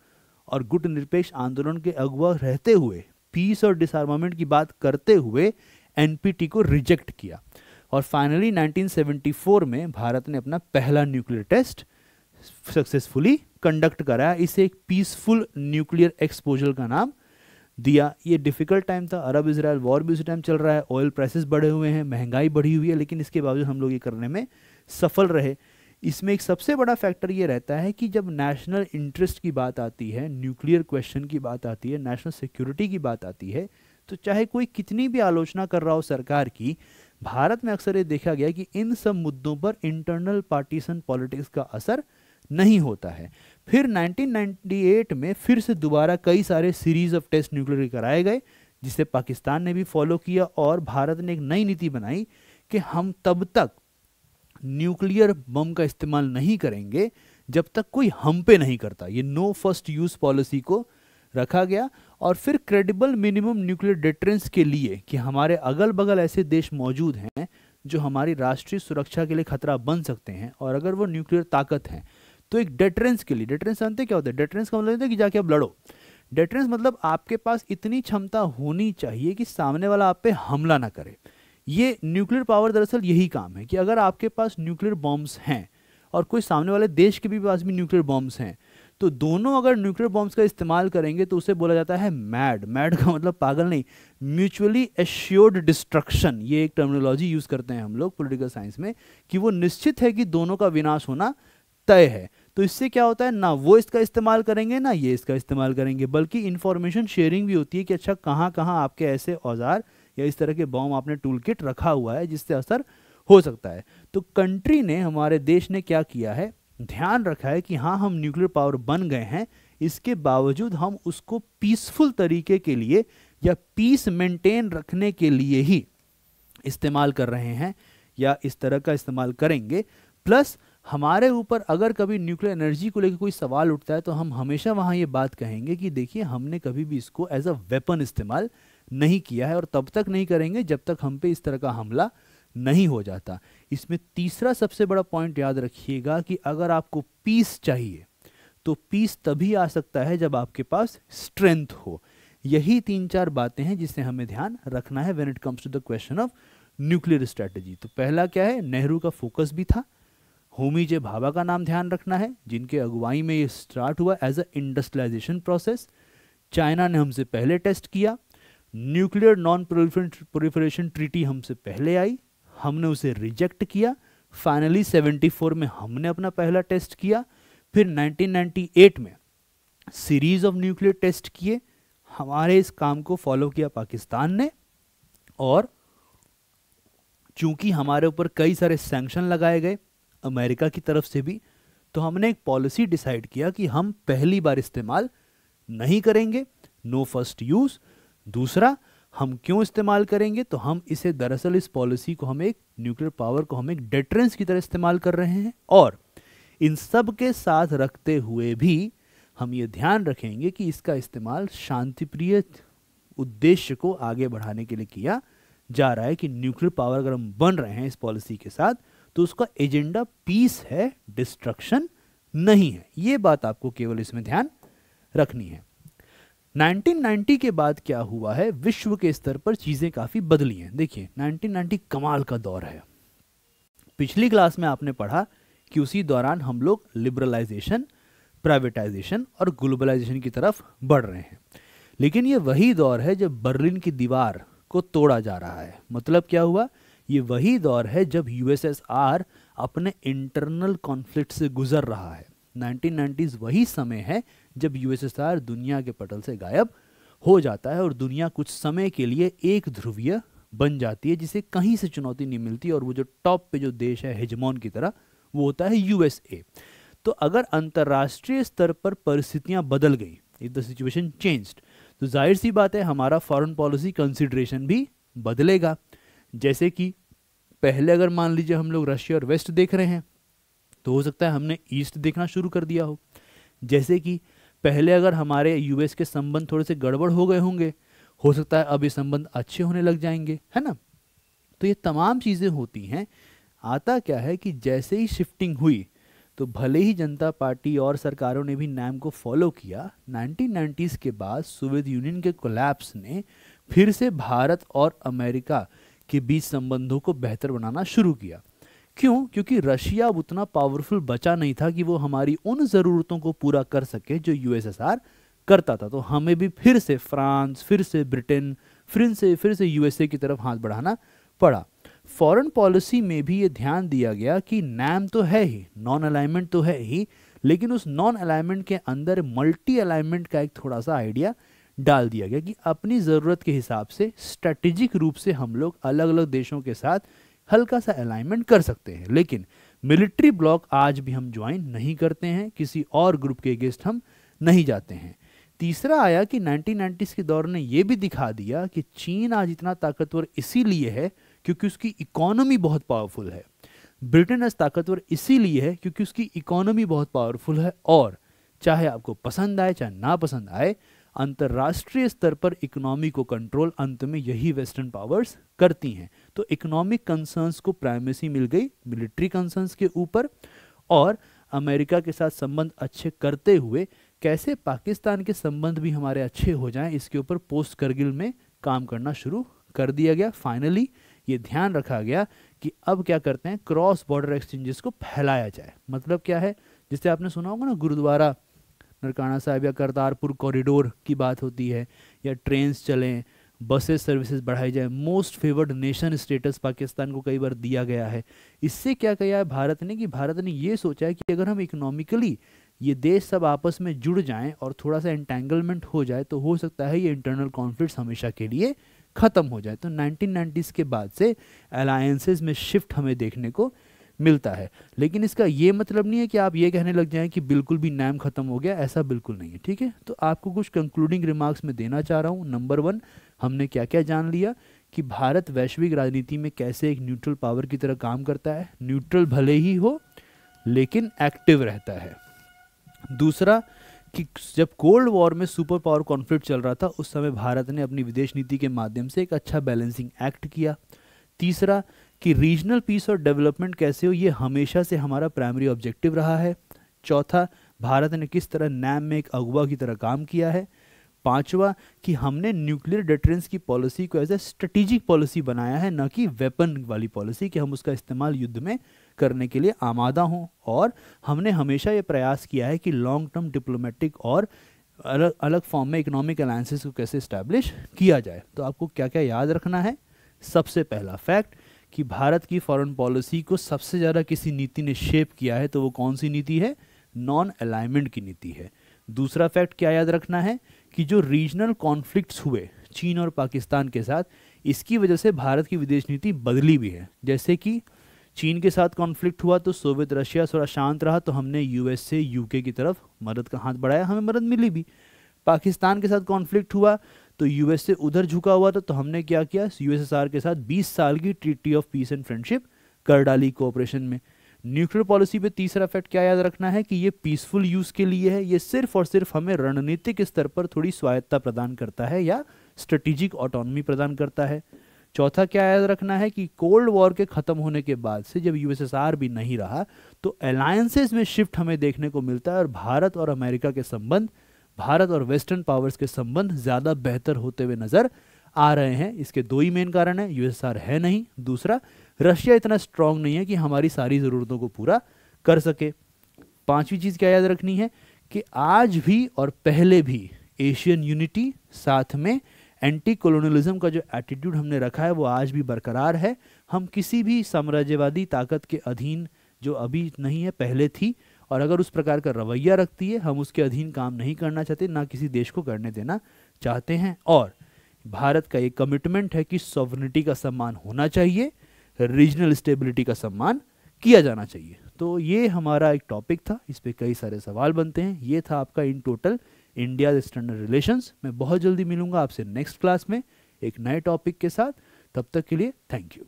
और गुट निरपेक्ष आंदोलन के अगुवा रहते हुए, पीस और डिसआर्मामेंट की बात करते हुए एनपीटी को रिजेक्ट किया और फाइनली 1974 में भारत ने अपना पहला न्यूक्लियर टेस्ट सक्सेसफुली कंडक्ट कराया। इसे एक पीसफुल न्यूक्लियर एक्सपोजर का नाम दिया। ये डिफिकल्ट टाइम था, अरब इजराइल वॉर भी उसी टाइम चल रहा है, ऑयल प्राइसेस बढ़े हुए हैं, महंगाई बढ़ी हुई है, लेकिन इसके बावजूद हम लोग ये करने में सफल रहे। इसमें एक सबसे बड़ा फैक्टर ये रहता है कि जब नेशनल इंटरेस्ट की बात आती है, न्यूक्लियर क्वेश्चन की बात आती है, नेशनल सिक्योरिटी की बात आती है, तो चाहे कोई कितनी भी आलोचना कर रहा हो सरकार की, भारत में अक्सर ये देखा गया कि इन सब मुद्दों पर इंटरनल पार्टीशन पॉलिटिक्स का असर नहीं होता है। फिर 1998 में फिर से दोबारा कई सारे सीरीज ऑफ टेस्ट न्यूक्लियर कराए गए, जिसे पाकिस्तान ने भी फॉलो किया और भारत ने एक नई नीति बनाई कि हम तब तक न्यूक्लियर बम का इस्तेमाल नहीं करेंगे जब तक कोई हम पे नहीं करता। ये नो फर्स्ट यूज पॉलिसी को रखा गया। और फिर क्रेडिबल मिनिमम न्यूक्लियर डिटरेंस के लिए कि हमारे अगल बगल ऐसे देश मौजूद हैं जो हमारी राष्ट्रीय सुरक्षा के लिए खतरा बन सकते हैं और अगर वो न्यूक्लियर ताकत हैं, तो एक डेटरेंस के लिए, डेटरेंस जानते क्या होता है, डेटरेंस का मतलब होता है कि जाके आप लड़ो। डेटरेंस मतलब आपके पास इतनी क्षमता होनी चाहिए कि सामने वाला आप पे हमला ना करे। ये न्यूक्लियर पावर दरअसल यही काम है कि अगर आपके पास न्यूक्लियर बॉम्ब्स हैं और कोई सामने वाले देश के भी पास भी न्यूक्लियर बॉम्ब्स हैं, तो दोनों अगर न्यूक्लियर बॉम्ब्स का इस्तेमाल करेंगे तो उसे बोला जाता है मैड। मैड का मतलब पागल नहीं, म्यूचुअली एश्योर्ड डिस्ट्रक्शन। ये एक टर्मिनोलॉजी यूज करते हैं हम लोग पॉलिटिकल साइंस में कि वो निश्चित है कि दोनों का विनाश होना तय है। तो इससे क्या होता है, ना वो इसका इस्तेमाल करेंगे ना ये इसका इस्तेमाल करेंगे, बल्कि इंफॉर्मेशन शेयरिंग भी होती है कि अच्छा कहाँ कहाँ आपके ऐसे औजार या इस तरह के बॉम्ब आपने टूल किट रखा हुआ है जिससे असर हो सकता है। तो कंट्री ने, हमारे देश ने क्या किया है, ध्यान रखा है कि हाँ हम न्यूक्लियर पावर बन गए हैं, इसके बावजूद हम उसको पीसफुल तरीके के लिए या पीस मेंटेन रखने के लिए ही इस्तेमाल कर रहे हैं या इस तरह का इस्तेमाल करेंगे। प्लस हमारे ऊपर अगर कभी न्यूक्लियर एनर्जी को लेकर कोई सवाल उठता है तो हम हमेशा वहाँ ये बात कहेंगे कि देखिए हमने कभी भी इसको एज अ वेपन इस्तेमाल नहीं किया है और तब तक नहीं करेंगे जब तक हम पे इस तरह का हमला नहीं हो जाता। इसमें तीसरा सबसे बड़ा पॉइंट याद रखिएगा कि अगर आपको पीस चाहिए तो पीस तभी आ सकता है जब आपके पास स्ट्रेंथ हो। यही 3-4 बातें हैं जिसे हमें ध्यान रखना है when it comes to the question of nuclear strategy. तो पहला क्या है, नेहरू का फोकस भी था। होमी जे भाभा का नाम ध्यान रखना है, जिनके अगुवाई में ये स्टार्ट हुआ as a industrialisation process. China ने हमसे पहले टेस्ट किया। न्यूक्लियर नॉन प्रोलिफरेशन ट्रीटी हमसे पहले आई, हमने उसे रिजेक्ट किया। फाइनली 74 में हमने अपना पहला टेस्ट किया। फिर 1998 में सीरीज ऑफ न्यूक्लियर टेस्ट किए। हमारे इस काम को फॉलो किया पाकिस्तान ने, और चूंकि हमारे ऊपर कई सारे सैंक्शन लगाए गए अमेरिका की तरफ से भी, तो हमने एक पॉलिसी डिसाइड किया कि हम पहली बार इस्तेमाल नहीं करेंगे, नो फर्स्ट यूज। दूसरा, हम क्यों इस्तेमाल करेंगे, तो हम इसे दरअसल इस पॉलिसी को हम एक न्यूक्लियर पावर को हम एक डेटरेंस की तरह इस्तेमाल कर रहे हैं। और इन सब के साथ रखते हुए भी हम ये ध्यान रखेंगे कि इसका इस्तेमाल शांतिप्रिय उद्देश्य को आगे बढ़ाने के लिए किया जा रहा है, कि न्यूक्लियर पावर अगर हम बन रहे हैं इस पॉलिसी के साथ तो उसका एजेंडा पीस है, डिस्ट्रक्शन नहीं है। ये बात आपको केवल इसमें ध्यान रखनी है। 1990 के बाद क्या हुआ है, विश्व के स्तर पर चीजें काफी बदली हैं। देखिए 1990 कमाल का दौर है। पिछली क्लास में आपने पढ़ा कि उसी दौरान हम लोग लिबरलाइजेशन, प्राइवेटाइजेशन और ग्लोबलाइजेशन की तरफ बढ़ रहे हैं। लेकिन ये वही दौर है जब बर्लिन की दीवार को तोड़ा जा रहा है। मतलब क्या हुआ, ये वही दौर है जब यूएसएसआर अपने इंटरनल कॉन्फ्लिक्ट से गुजर रहा है। 1990s वही समय है जब यूएसएसआर दुनिया के पटल से गायब हो जाता है और दुनिया कुछ समय के लिए एक ध्रुवीय बन जाती है, जिसे कहीं से चुनौती नहीं मिलती, और वो जो टॉप पे जो देश है हेजमोन की तरह, वो होता है यूएसए। तो अगर अंतर्राष्ट्रीय स्तर पर परिस्थितियां बदल गई, इफ द सिचुएशन चेंज्ड, तो जाहिर सी बात है हमारा फॉरेन पॉलिसी कंसिडरेशन भी बदलेगा। जैसे कि पहले अगर मान लीजिए हम लोग रशिया और वेस्ट देख रहे हैं, तो हो सकता है हमने ईस्ट देखना शुरू कर दिया हो। जैसे कि पहले अगर हमारे यूएस के संबंध थोड़े से गड़बड़ हो गए होंगे, हो सकता है अब ये संबंध अच्छे होने लग जाएंगे, है ना। तो ये तमाम चीज़ें होती हैं। आता क्या है कि जैसे ही शिफ्टिंग हुई, तो भले ही जनता पार्टी और सरकारों ने भी नैम को फॉलो किया, 1990s के बाद सोवियत यूनियन के कोलैप्स ने फिर से भारत और अमेरिका के बीच संबंधों को बेहतर बनाना शुरू किया। क्यों? क्योंकि रशिया अब उतना पावरफुल बचा नहीं था कि वो हमारी उन ज़रूरतों को पूरा कर सके जो यूएसएसआर करता था। तो हमें भी फिर से फ्रांस, फिर से ब्रिटेन, फिर से यूएसए की तरफ हाथ बढ़ाना पड़ा। फॉरेन पॉलिसी में भी ये ध्यान दिया गया कि नैम तो है ही, नॉन अलाइनमेंट तो है ही, लेकिन उस नॉन अलाइनमेंट के अंदर मल्टी अलाइनमेंट का एक थोड़ा सा आइडिया डाल दिया गया कि अपनी ज़रूरत के हिसाब से स्ट्रेटेजिक रूप से हम लोग अलग अलग देशों के साथ हल्का सा अलाइनमेंट कर सकते हैं, लेकिन मिलिट्री ब्लॉक आज भी हम ज्वाइन नहीं करते हैं, किसी और ग्रुप के अगेंस्ट हम नहीं जाते हैं। तीसरा आया कि 1990s के दौर ने यह भी दिखा दिया कि चीन आज इतना ताकतवर इसीलिए है क्योंकि उसकी इकोनॉमी बहुत पावरफुल है। ब्रिटेन आज ताकतवर इसीलिए है क्योंकि उसकी इकोनॉमी बहुत पावरफुल है, और चाहे आपको पसंद आए चाहे ना पसंद आए, अंतर्राष्ट्रीय स्तर पर इकोनॉमी को कंट्रोल अंत में यही वेस्टर्न पावर्स करती हैं। तो इकोनॉमिक कंसर्न्स को प्राइमेसी मिल गई मिलिट्री कंसर्न्स के ऊपर, और अमेरिका के साथ संबंध अच्छे करते हुए कैसे पाकिस्तान के संबंध भी हमारे अच्छे हो जाएं, इसके ऊपर पोस्ट करगिल में काम करना शुरू कर दिया गया। फाइनली ये ध्यान रखा गया कि अब क्या करते हैं, क्रॉस बॉर्डर एक्सचेंजेस को फैलाया जाए। मतलब क्या है, जिससे आपने सुना होगा ना, गुरुद्वारा ननकाना साहिब या करतारपुर कॉरिडोर की बात होती है, या ट्रेन्स चलें, बसेस सर्विसेज बढ़ाई जाए, most favoured nation status Pakistan को कई बार दिया गया है। इससे क्या किया है भारत ने, कि भारत ने ये सोचा है कि अगर हम इकोनॉमिकली ये देश सब आपस में जुड़ जाएं और थोड़ा सा एंटेंगलमेंट हो जाए, तो हो सकता है ये इंटरनल कॉन्फ्लिक्ट्स हमेशा के लिए ख़त्म हो जाए। तो 1990s के बाद से अलायंसेस में शिफ्ट हमें देखने को मिलता है। लेकिन इसका ये मतलब नहीं है कि आप ये कहने लग जाएं कि बिल्कुल भी नाम खत्म हो गया, ऐसा बिल्कुल नहीं है, ठीक है। तो आपको कुछ कंक्लूडिंग रिमार्क्स में देना चाह रहा हूँ। नंबर 1, हमने क्या क्या जान लिया कि भारत वैश्विक राजनीति में कैसे एक न्यूट्रल पावर की तरह काम करता है, न्यूट्रल भले ही हो लेकिन एक्टिव रहता है। दूसरा कि जब कोल्ड वॉर में सुपर पावर कॉन्फ्लिक्ट चल रहा था उस समय भारत ने अपनी विदेश नीति के माध्यम से एक अच्छा बैलेंसिंग एक्ट किया। तीसरा कि रीजनल पीस और डेवलपमेंट कैसे हो ये हमेशा से हमारा प्राइमरी ऑब्जेक्टिव रहा है। चौथा, भारत ने किस तरह नैम में एक अगुवा की तरह काम किया है। पांचवा कि हमने न्यूक्लियर डिटरेंस की पॉलिसी को एज ए स्ट्रेटेजिक पॉलिसी बनाया है, न कि वेपन वाली पॉलिसी कि हम उसका इस्तेमाल युद्ध में करने के लिए आमादा हों। और हमने हमेशा ये प्रयास किया है कि लॉन्ग टर्म डिप्लोमेटिक और अलग अलग फॉर्म में इकोनॉमिक अलायंसेस को कैसे इस्टेब्लिश किया जाए। तो आपको क्या क्या याद रखना है। सबसे पहला फैक्ट कि भारत की फॉरेन पॉलिसी को सबसे ज़्यादा किसी नीति ने शेप किया है तो वो कौन सी नीति है, नॉन अलाइनमेंट की नीति है। दूसरा फैक्ट क्या याद रखना है कि जो रीजनल कॉन्फ्लिक्ट्स हुए चीन और पाकिस्तान के साथ, इसकी वजह से भारत की विदेश नीति बदली भी है। जैसे कि चीन के साथ कॉन्फ्लिक्ट हुआ तो सोवियत रशिया थोड़ा शांत रहा तो हमने यूएस से यूके की तरफ मदद का हाथ बढ़ाया, हमें मदद मिली भी। पाकिस्तान के साथ कॉन्फ्लिक्ट हुआ तो यूएस से उधर झुका हुआ था तो हमने क्या किया, यूएसएसआर के साथ 20 साल की treaty of peace and friendship कर डाली कोऑपरेशन में। न्यूक्लियर पॉलिसी पे तीसरा फैक्ट क्या याद रखना है कि ये पीसफुल यूज के लिए है, ये सिर्फ और सिर्फ हमें रणनीतिक स्तर पर थोड़ी स्वायत्तता प्रदान करता है या स्ट्रेटेजिक ऑटोनॉमी प्रदान करता है। चौथा क्या याद रखना है कि कोल्ड वॉर के खत्म होने के बाद से जब यूएसएसआर भी नहीं रहा तो अलायंसेस में शिफ्ट हमें देखने को मिलता है और भारत और अमेरिका के संबंध, भारत और वेस्टर्न पावर्स के संबंध ज़्यादा बेहतर होते हुए नजर आ रहे हैं। इसके दो ही मेन कारण है, यूएसएसआर है नहीं, दूसरा रशिया इतना स्ट्रांग नहीं है कि हमारी सारी ज़रूरतों को पूरा कर सके। पांचवी चीज़ क्या याद रखनी है कि आज भी और पहले भी एशियन यूनिटी, साथ में एंटी कॉलोनियलिज्म का जो एटीट्यूड हमने रखा है वो आज भी बरकरार है। हम किसी भी साम्राज्यवादी ताकत के अधीन, जो अभी नहीं है पहले थी, और अगर उस प्रकार का रवैया रखती है हम उसके अधीन काम नहीं करना चाहते, ना किसी देश को करने देना चाहते हैं। और भारत का ये कमिटमेंट है कि सॉवरेनिटी का सम्मान होना चाहिए, रीजनल स्टेबिलिटी का सम्मान किया जाना चाहिए। तो ये हमारा एक टॉपिक था, इस पे कई सारे सवाल बनते हैं। ये था आपका in total India external relations. मैं बहुत जल्दी मिलूंगा आपसे नेक्स्ट क्लास में एक नए टॉपिक के साथ। तब तक के लिए थैंक यू।